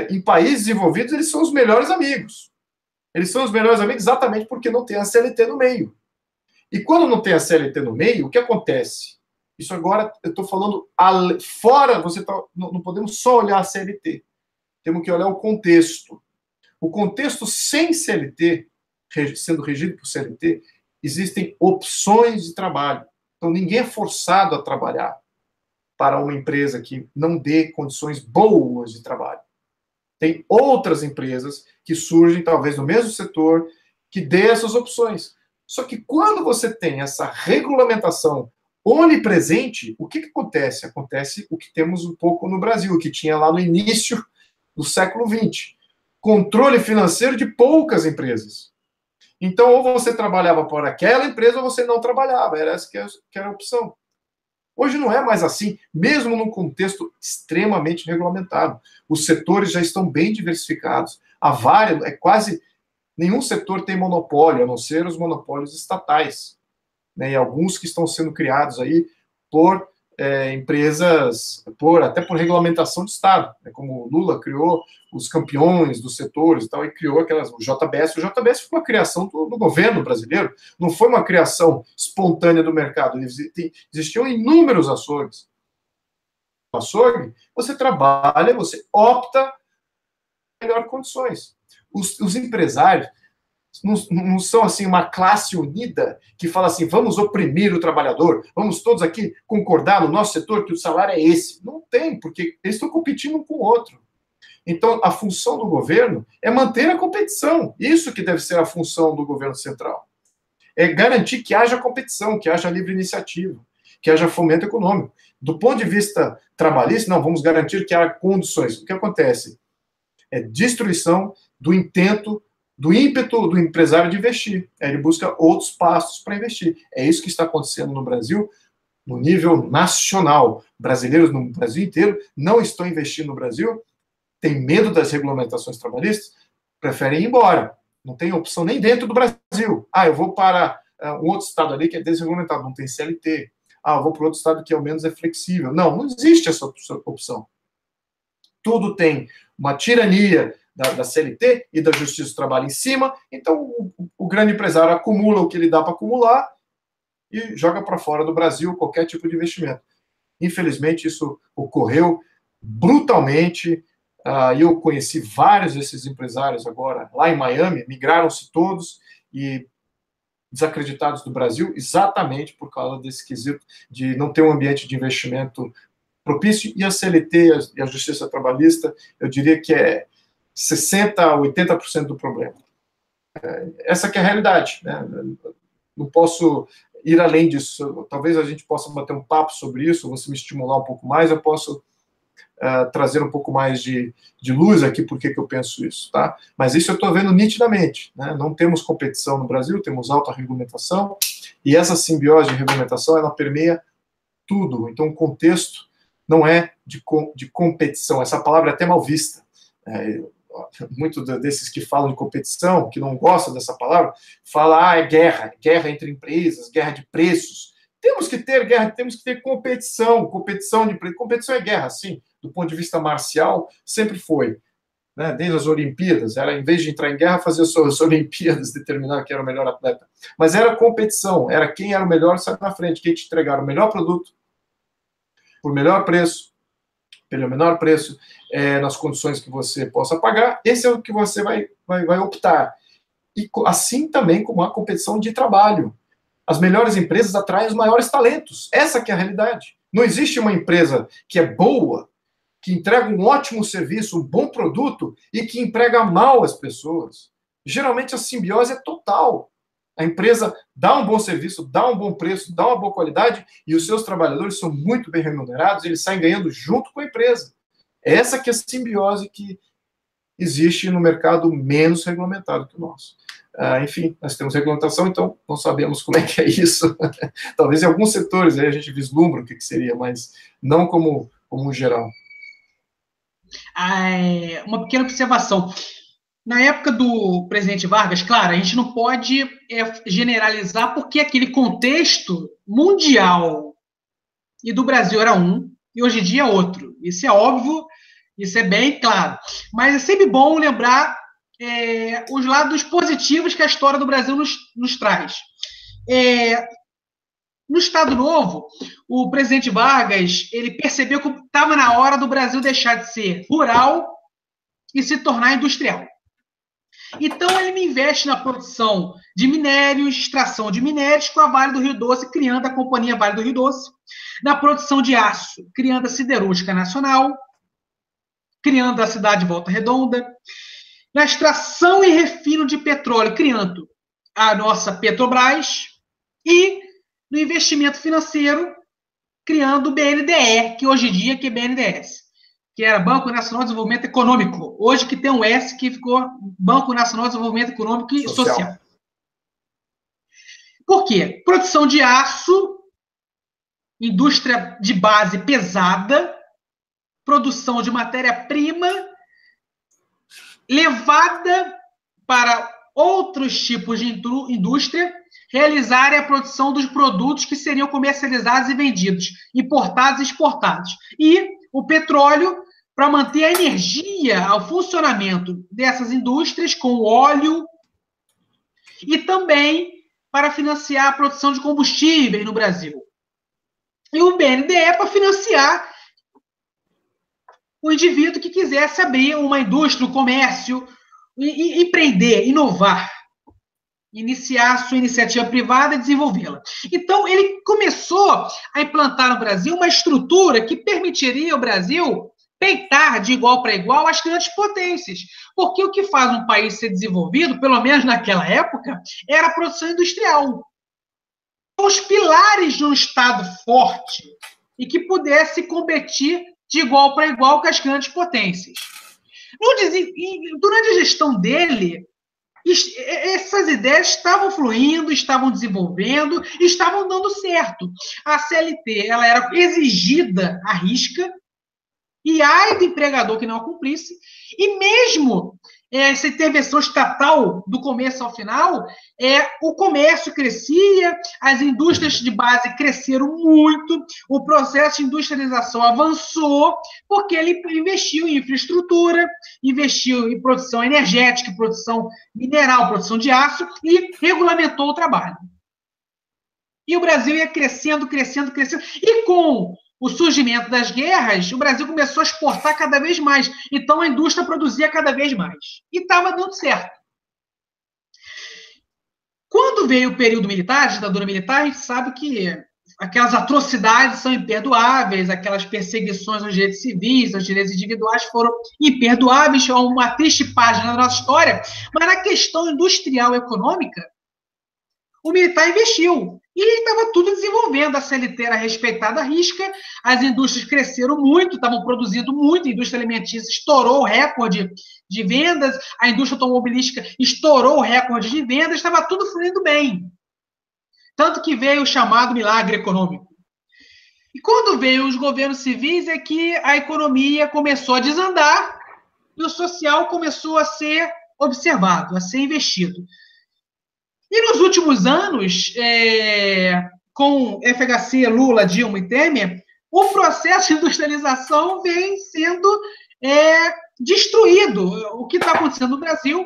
[SPEAKER 2] Em países desenvolvidos, eles são os melhores amigos. Eles são os melhores amigos exatamente porque não tem a CLT no meio. E quando não tem a CLT no meio, o que acontece? Isso agora, eu estou falando fora, não podemos só olhar a CLT. Temos que olhar o contexto. O contexto sem CLT, sendo regido por CLT, existem opções de trabalho. Então, ninguém é forçado a trabalhar para uma empresa que não dê condições boas de trabalho. Tem outras empresas que surgem, talvez, no mesmo setor, que dê essas opções. Só que quando você tem essa regulamentação onipresente, o que acontece? Acontece o que temos um pouco no Brasil, que tinha lá no início do século XX. Controle financeiro de poucas empresas. Então, ou você trabalhava por aquela empresa, ou você não trabalhava. Era essa que era a opção. Hoje não é mais assim, mesmo num contexto extremamente regulamentado. Os setores já estão bem diversificados. Há vários, quase nenhum setor tem monopólio, a não ser os monopólios estatais. Né, e alguns que estão sendo criados aí por empresas, até por regulamentação de Estado, né, como o Lula criou os campeões dos setores e tal, e criou o JBS. O JBS foi uma criação do governo brasileiro, não foi uma criação espontânea do mercado. Existiam inúmeros açougues. No açougue, você trabalha, você opta por melhores condições. Os empresários não são assim uma classe unida que fala assim, vamos oprimir o trabalhador, vamos todos aqui concordar no nosso setor que o salário é esse. Não tem, porque eles estão competindo um com o outro. Então, a função do governo é manter a competição. Isso que deve ser a função do governo central. É garantir que haja competição, que haja livre iniciativa, que haja fomento econômico. Do ponto de vista trabalhista, não, vamos garantir que há condições. O que acontece? É destruição do intento, do ímpeto do empresário de investir. Ele busca outros passos para investir. É isso que está acontecendo no Brasil, no nível nacional. Brasileiros no Brasil inteiro não estão investindo no Brasil, têm medo das regulamentações trabalhistas, preferem ir embora. Não tem opção nem dentro do Brasil. Eu vou para um outro estado ali que é desregulamentado, não tem CLT. Eu vao para outro estado que ao menos é flexível. Não existe essa opção. tudo tem uma tirania da CLT e da Justiça do Trabalho em cima, então o grande empresário acumula o que ele dá para acumular e joga para fora do Brasil qualquer tipo de investimento. Infelizmente, isso ocorreu brutalmente, e eu conheci vários desses empresários agora, lá em Miami, migraram-se todos e desacreditados do Brasil, exatamente por causa desse quesito de não ter um ambiente de investimento propício, e a CLT e a Justiça Trabalhista, eu diria que é 60% a 80% do problema. Essa que é a realidade, né? Não posso ir além disso. Talvez a gente possa bater um papo sobre isso, você me estimular um pouco mais, eu posso trazer um pouco mais de luz aqui por que eu penso isso, tá? Mas isso eu estou vendo nitidamente, né? Não temos competição no Brasil, temos alta regulamentação, e essa simbiose de regulamentação, ela permeia tudo. Então, o contexto não é de competição, essa palavra é até mal vista. Muitos desses que falam de competição, que não gostam dessa palavra, falam, é guerra entre empresas, guerra de preços. Temos que ter guerra, temos que ter competição de preços. Competição é guerra, sim, do ponto de vista marcial, sempre foi. Né? Desde as Olimpíadas, era, em vez de entrar em guerra, fazer as Olimpíadas, determinar quem era o melhor atleta. Mas era competição, era quem era o melhor, sai na frente, quem te entregar o melhor produto, por melhor preço, pelo menor preço, nas condições que você possa pagar, esse é o que você vai optar. E assim também como a competição de trabalho. As melhores empresas atraem os maiores talentos. Essa que é a realidade. Não existe uma empresa que é boa, que entrega um ótimo serviço, um bom produto e que emprega mal as pessoas. Geralmente a simbiose é total. A empresa dá um bom serviço, dá um bom preço, dá uma boa qualidade e os seus trabalhadores são muito bem remunerados, eles saem ganhando junto com a empresa. Essa que é a simbiose que existe no mercado menos regulamentado que o nosso. Enfim, nós temos regulamentação, então não sabemos como é que é isso. Talvez em alguns setores aí a gente vislumbra o que seria, mas não como um geral.
[SPEAKER 1] Uma pequena observação. Na época do presidente Vargas, claro, a gente não pode generalizar porque aquele contexto mundial e do Brasil era um e hoje em dia é outro. Isso é óbvio, isso é bem claro. Mas é sempre bom lembrar os lados positivos que a história do Brasil nos traz. No Estado Novo, o presidente Vargas ele percebeu que estava na hora do Brasil deixar de ser rural e se tornar industrial. Então, ele investe na produção de minérios, extração de minérios com a Vale do Rio Doce, criando a Companhia Vale do Rio Doce. Na produção de aço, criando a Siderúrgica Nacional, criando a cidade de Volta Redonda. Na extração e refino de petróleo, criando a nossa Petrobras. E no investimento financeiro, criando o BNDE, que hoje em dia é BNDES, que era Banco Nacional de Desenvolvimento Econômico. Hoje que tem um S que ficou Banco Nacional de Desenvolvimento Econômico e Social. Por quê? Produção de aço, indústria de base pesada, produção de matéria-prima, levada para outros tipos de indústria, realizarem a produção dos produtos que seriam comercializados e vendidos, importados e exportados. E o petróleo para manter a energia, o funcionamento dessas indústrias com óleo e também para financiar a produção de combustíveis no Brasil. E o BNDE para financiar o indivíduo que quisesse abrir uma indústria, um comércio, e empreender, inovar, iniciar a sua iniciativa privada e desenvolvê-la. Então, ele começou a implantar no Brasil uma estrutura que permitiria ao Brasil peitar de igual para igual as grandes potências. Porque o que faz um país ser desenvolvido, pelo menos naquela época, era a produção industrial. Os pilares de um Estado forte e que pudesse competir de igual para igual com as grandes potências. Durante a gestão dele, essas ideias estavam fluindo, estavam desenvolvendo, estavam dando certo. A CLT ela era exigida à risca, e ai do empregador que não a cumprisse, e mesmo essa intervenção estatal do começo ao final, o comércio crescia, as indústrias de base cresceram muito, o processo de industrialização avançou, porque ele investiu em infraestrutura, investiu em produção energética, produção mineral, produção de aço e regulamentou o trabalho. E o Brasil ia crescendo, crescendo, crescendo. E com o surgimento das guerras, o Brasil começou a exportar cada vez mais. Então, a indústria produzia cada vez mais. E estava dando certo. Quando veio o período militar, a ditadura militar, a gente sabe que aquelas atrocidades são imperdoáveis, aquelas perseguições aos direitos civis, aos direitos individuais foram imperdoáveis, é uma triste página da nossa história. Mas na questão industrial e econômica, o militar investiu. E estava tudo desenvolvendo. A CLT era respeitada à risca, as indústrias cresceram muito, estavam produzindo muito, a indústria alimentícia estourou o recorde de vendas, a indústria automobilística estourou o recorde de vendas, estava tudo fluindo bem. Tanto que veio o chamado milagre econômico. E quando veio os governos civis é que a economia começou a desandar e o social começou a ser observado, a ser investido. E nos últimos anos, com FHC, Lula, Dilma e Temer, o processo de industrialização vem sendo destruído. O que está acontecendo no Brasil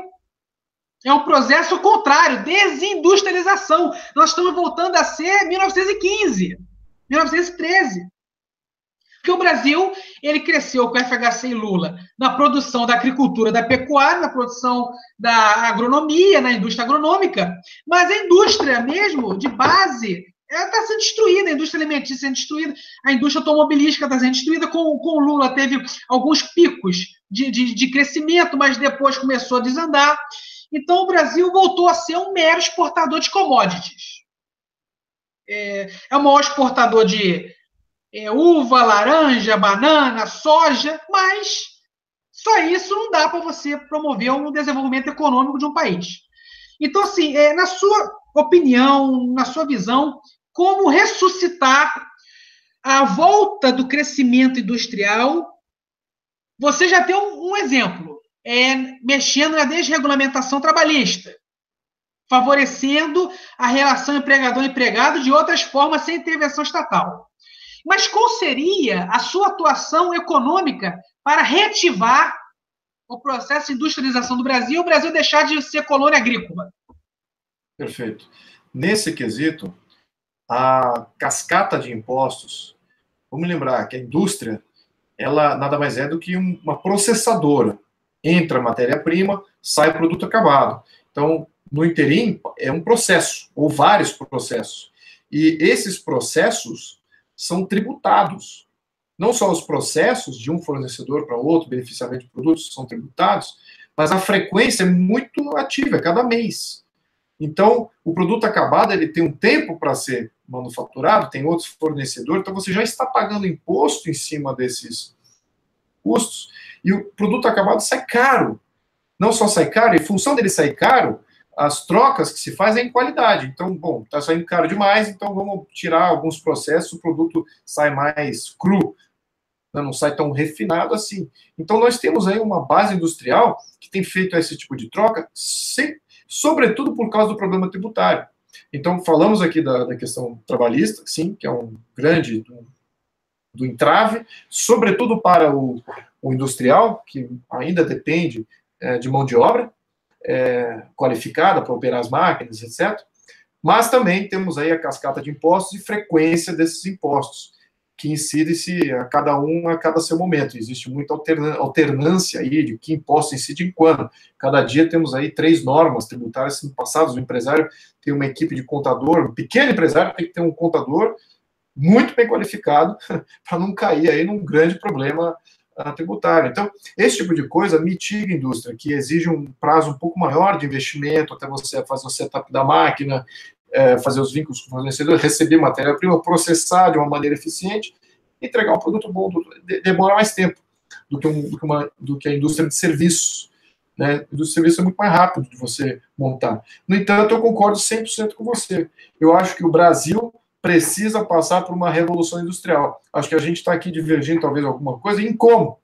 [SPEAKER 1] é um processo contrário, desindustrialização. Nós estamos voltando a ser 1915, 1913. Porque o Brasil, ele cresceu com FHC e Lula na produção da agricultura, da pecuária, na produção da agronomia, na indústria agronômica, mas a indústria mesmo, de base, está sendo destruída, a indústria alimentícia sendo destruída, a indústria automobilística está sendo destruída, com o Lula teve alguns picos de crescimento, mas depois começou a desandar. Então, o Brasil voltou a ser um mero exportador de commodities. É o maior exportador de uva, laranja, banana, soja, mas só isso não dá para você promover um desenvolvimento econômico de um país. Então, assim, na sua opinião, na sua visão, como ressuscitar a volta do crescimento industrial? Você já deu um exemplo, mexendo na desregulamentação trabalhista, favorecendo a relação empregador-empregado de outras formas sem intervenção estatal. Mas qual seria a sua atuação econômica para reativar o processo de industrialização do Brasil e o Brasil deixar de ser colônia agrícola?
[SPEAKER 2] Perfeito. Nesse quesito, a cascata de impostos, vamos lembrar que a indústria, ela nada mais é do que uma processadora. Entra matéria-prima, sai produto acabado. Então, no interim, é um processo, ou vários processos. E esses processos são tributados. Não só os processos de um fornecedor para outro, beneficiamento de produtos, são tributados, mas a frequência é muito ativa, é cada mês. Então, o produto acabado, ele tem um tempo para ser manufaturado, tem outros fornecedores, então você já está pagando imposto em cima desses custos, e o produto acabado sai caro. Não só sai caro, em função dele sair caro, as trocas que se fazem em qualidade. Então, bom, está saindo caro demais, então vamos tirar alguns processos, o produto sai mais cru, não sai tão refinado assim. Então, nós temos aí uma base industrial que tem feito esse tipo de troca, sobretudo por causa do problema tributário. Então, falamos aqui da questão trabalhista, sim, que é um grande do entrave, sobretudo para o industrial, que ainda depende de mão de obra, qualificada para operar as máquinas, etc. Mas também temos aí a cascata de impostos e frequência desses impostos, que incide-se a cada seu momento. Existe muita alternância aí de que imposto incide em quando. Cada dia temos aí 3 normas tributárias sendo passadas. O empresário tem uma equipe de contador, um pequeno empresário tem que ter um contador muito bem qualificado para não cair aí num grande problema tributário. Então, esse tipo de coisa mitiga a indústria, que exige um prazo um pouco maior de investimento, até você fazer o setup da máquina, fazer os vínculos com o fornecedor, receber matéria-prima, processar de uma maneira eficiente, entregar um produto bom. Demora mais tempo do que a indústria de serviços. Né? A indústria de serviços é muito mais rápido de você montar. No entanto, eu concordo 100% com você. Eu acho que o Brasil precisa passar por uma revolução industrial. Acho que a gente está aqui divergindo, talvez, alguma coisa, em como,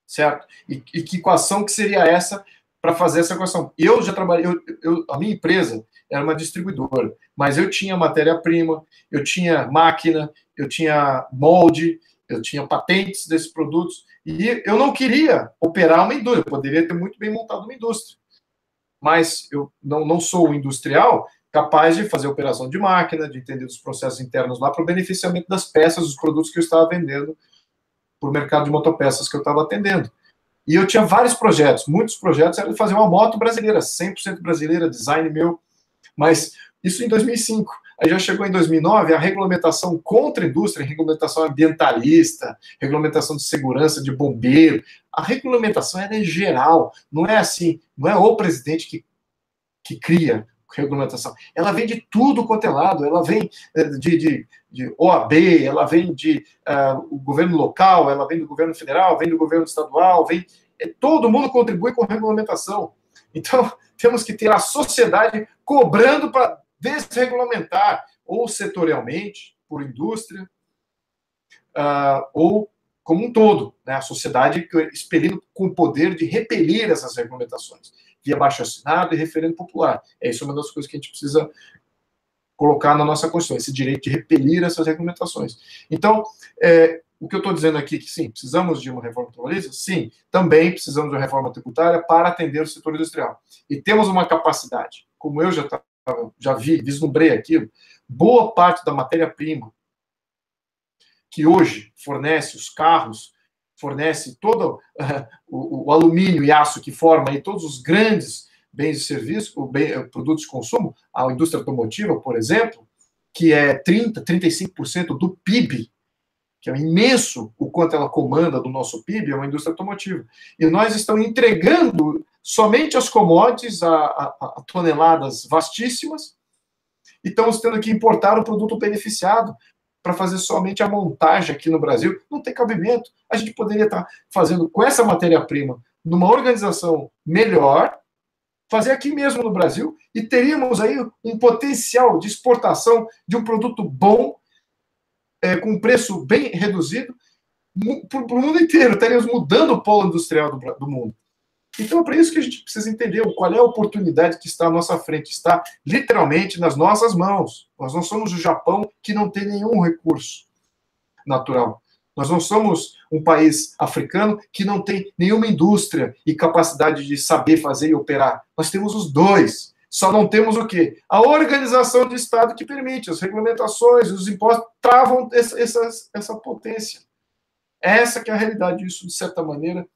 [SPEAKER 2] certo? E que equação que seria essa para fazer essa equação. Eu já trabalhei, a minha empresa era uma distribuidora, mas eu tinha matéria-prima, eu tinha máquina, eu tinha molde, eu tinha patentes desses produtos, e eu não queria operar uma indústria, eu poderia ter muito bem montado uma indústria, mas eu não sou um industrial capaz de fazer operação de máquina, de entender os processos internos lá para o beneficiamento das peças, dos produtos que eu estava vendendo para o mercado de motopeças que eu estava atendendo. E eu tinha vários projetos, muitos projetos eram de fazer uma moto brasileira, 100% brasileira, design meu, mas isso em 2005. Aí já chegou em 2009 a regulamentação contra a indústria, regulamentação ambientalista, regulamentação de segurança de bombeiro. A regulamentação é geral, não é assim, não é o presidente que cria regulamentação. Ela vem de tudo quanto é lado, ela vem de OAB, ela vem o governo local, ela vem do governo federal, vem do governo estadual, todo mundo contribui com regulamentação. Então, temos que ter a sociedade cobrando para desregulamentar, ou setorialmente, por indústria, ou como um todo, né? A sociedade expelindo com o poder de repelir essas regulamentações, via baixo-assinado e referendo popular. Isso é uma das coisas que a gente precisa colocar na nossa Constituição, esse direito de repelir essas regulamentações. Então, o que eu estou dizendo aqui é que, sim, precisamos de uma reforma trabalhista? Sim, também precisamos de uma reforma tributária para atender o setor industrial. E temos uma capacidade, como eu já vislumbrei aquilo, boa parte da matéria-prima que hoje fornece os carros, fornece todo o alumínio e aço que forma aí todos os grandes bens e serviços, produtos de consumo, a indústria automotiva, por exemplo, que é 35% do PIB, que é imenso o quanto ela comanda do nosso PIB, é uma indústria automotiva. E nós estamos entregando somente as commodities a toneladas vastíssimas, e estamos tendo que importar o produto beneficiado para fazer somente a montagem aqui no Brasil. Não tem cabimento. A gente poderia estar fazendo com essa matéria-prima numa organização melhor, fazer aqui mesmo no Brasil, e teríamos aí um potencial de exportação de um produto bom, com preço bem reduzido, para o mundo inteiro. Estaríamos mudando o polo industrial do mundo. Então, é para isso que a gente precisa entender qual é a oportunidade que está à nossa frente. Está literalmente nas nossas mãos. Nós não somos o Japão, que não tem nenhum recurso natural. Nós não somos um país africano que não tem nenhuma indústria e capacidade de saber fazer e operar. Nós temos os dois. Só não temos o quê? A organização de Estado que permite, as regulamentações, os impostos travam essa potência. Essa que é a realidade. Isso, de certa maneira,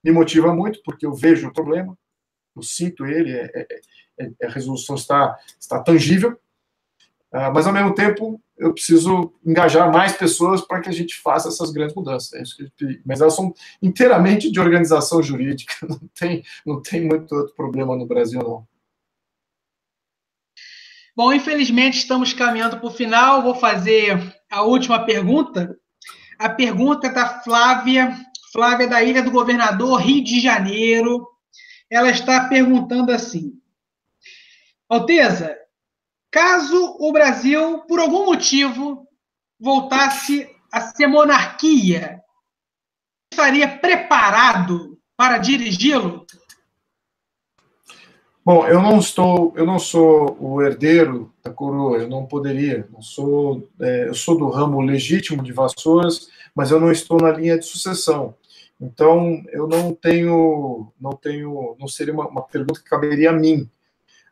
[SPEAKER 2] me motiva muito, porque eu vejo o problema, eu sinto ele, a resolução está tangível, mas, ao mesmo tempo, eu preciso engajar mais pessoas para que a gente faça essas grandes mudanças. Mas elas são inteiramente de organização jurídica, não tem muito outro problema no Brasil, não.
[SPEAKER 1] Bom, infelizmente, estamos caminhando para o final. Vou fazer a última pergunta. A pergunta é da Flávia da Ilha do Governador, Rio de Janeiro. Ela está perguntando assim: Alteza, caso o Brasil, por algum motivo, voltasse a ser monarquia, estaria preparado para dirigi-lo?
[SPEAKER 2] Bom, eu não sou o herdeiro da coroa, eu não poderia. Eu sou do ramo legítimo de vassouras, mas eu não estou na linha de sucessão. Então, eu não seria uma pergunta que caberia a mim.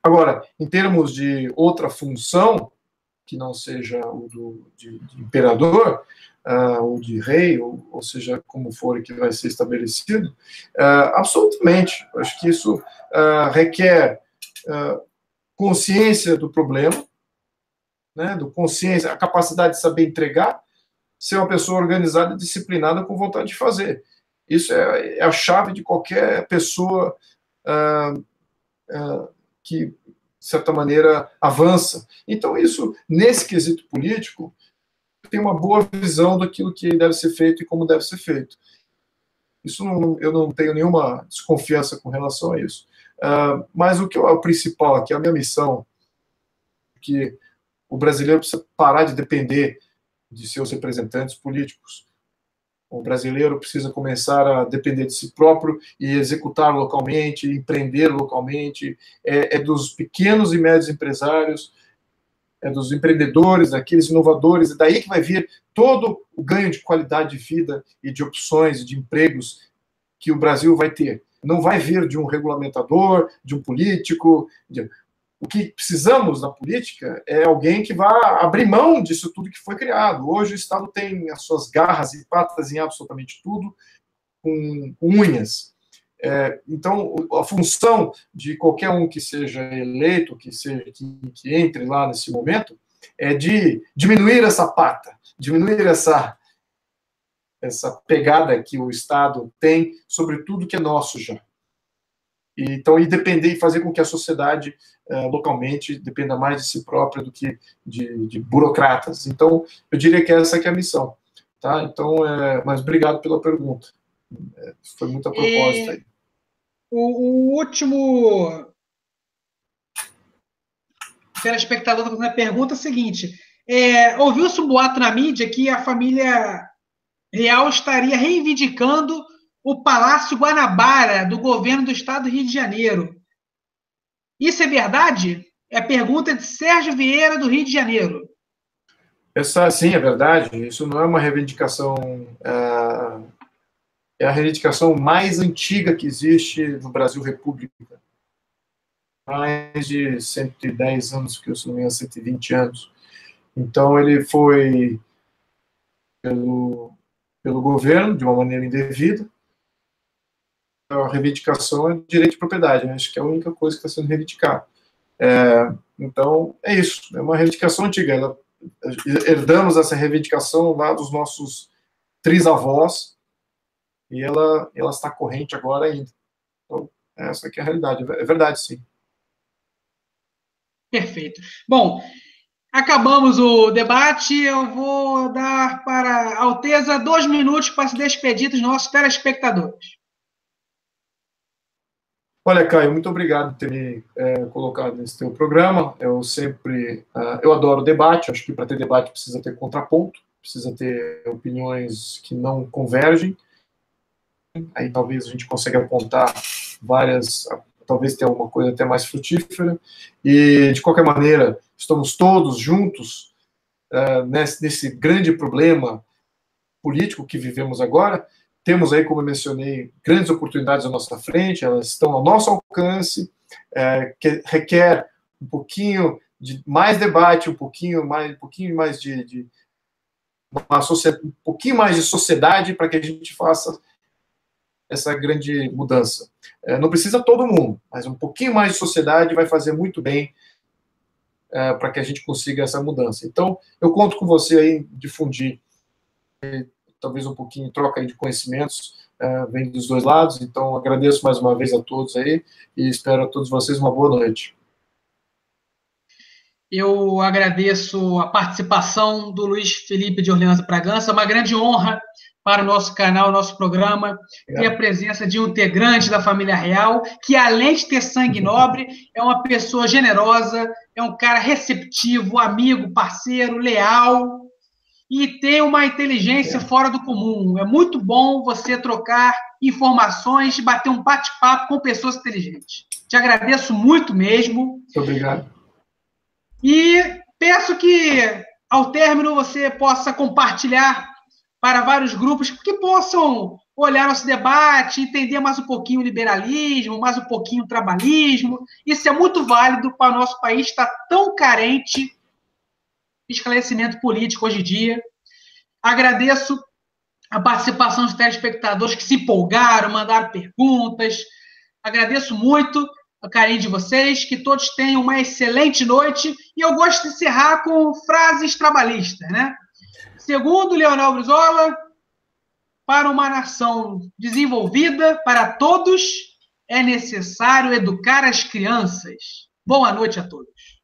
[SPEAKER 2] Agora, em termos de outra função, que não seja o de imperador, ou de rei, ou seja, como for que vai ser estabelecido, absolutamente. Acho que isso requer consciência do problema, né, consciência, a capacidade de saber entregar, ser uma pessoa organizada e disciplinada com vontade de fazer. Isso é a chave de qualquer pessoa que, de certa maneira, avança. Então, isso, nesse quesito político, tem uma boa visão daquilo que deve ser feito e como deve ser feito. Isso eu não tenho nenhuma desconfiança com relação a isso. Mas o principal aqui, a minha missão, que o brasileiro precisa parar de depender de seus representantes políticos. O brasileiro precisa começar a depender de si próprio e executar localmente, empreender localmente. É dos pequenos e médios empresários, é dos empreendedores, daqueles inovadores, é daí que vai vir todo o ganho de qualidade de vida e de opções e de empregos que o Brasil vai ter. Não vai vir de um regulamentador, de um político. O que precisamos da política é alguém que vá abrir mão disso tudo que foi criado. Hoje o Estado tem as suas garras e patas em absolutamente tudo, com unhas. Então, a função de qualquer um que seja eleito, que entre lá nesse momento, é de diminuir essa pata, diminuir essa pegada que o Estado tem sobre tudo que é nosso já. Então, e fazer com que a sociedade localmente dependa mais de si própria do que de burocratas. Então, eu diria que essa que é a missão. Tá? Então, mas obrigado pela pergunta. Foi muito a propósito aí.
[SPEAKER 1] O último telespectador está fazendo a pergunta seguinte. Ouviu-se um boato na mídia que a família real estaria reivindicando o Palácio Guanabara do governo do estado do Rio de Janeiro. Isso é verdade? É a pergunta de Sérgio Vieira, do Rio de Janeiro.
[SPEAKER 2] Sim, é verdade. Isso não é uma reivindicação... É a reivindicação mais antiga que existe no Brasil República. Mais de 110 anos, que eu se não me engano, 120 anos. Então, ele foi pelo governo, de uma maneira indevida. A reivindicação é direito de propriedade, né? Acho que é a única coisa que está sendo reivindicada. Então, é isso. É uma reivindicação antiga. Herdamos essa reivindicação lá dos nossos trisavós, e ela está corrente agora ainda. Então, essa aqui é a realidade. É verdade, sim.
[SPEAKER 1] Perfeito. Bom, acabamos o debate. Eu vou dar para a Alteza 2 minutos para se despedir dos nossos telespectadores.
[SPEAKER 2] Olha, Caio, muito obrigado por ter me colocado nesse teu programa. Eu adoro debate. Acho que para ter debate precisa ter contraponto, precisa ter opiniões que não convergem. Aí talvez a gente consiga apontar talvez ter alguma coisa até mais frutífera. E, de qualquer maneira, estamos todos juntos nesse grande problema político que vivemos agora. Temos aí, como eu mencionei, grandes oportunidades à nossa frente, elas estão ao nosso alcance, que requer um pouquinho de mais debate, um pouquinho mais de sociedade para que a gente faça essa grande mudança. Não precisa todo mundo, mas um pouquinho mais de sociedade vai fazer muito bem para que a gente consiga essa mudança. Então, eu conto com você aí difundir talvez um pouquinho troca aí de conhecimentos, vem dos dois lados. Então, agradeço mais uma vez a todos aí e espero a todos vocês uma boa noite.
[SPEAKER 1] Eu agradeço a participação do Luiz Felipe de Orleans Bragança, uma grande honra para o nosso canal, nosso programa, ter a presença de um integrante da família real, que além de ter sangue nobre, é uma pessoa generosa, é um cara receptivo, amigo, parceiro, leal, e tem uma inteligência fora do comum. É muito bom você trocar informações, bater um bate-papo com pessoas inteligentes. Te agradeço muito mesmo.
[SPEAKER 2] Muito obrigado.
[SPEAKER 1] E peço que, ao término, você possa compartilhar para vários grupos que possam olhar nosso debate, entender mais um pouquinho o liberalismo, mais um pouquinho o trabalhismo. Isso é muito válido para o nosso país, está tão carente de esclarecimento político hoje em dia. Agradeço a participação dos telespectadores que se empolgaram, mandaram perguntas. Agradeço muito o carinho de vocês, que todos tenham uma excelente noite. E eu gosto de encerrar com frases trabalhistas, né? Segundo Leonel Brizola, para uma nação desenvolvida, para todos, é necessário educar as crianças. Boa noite a todos.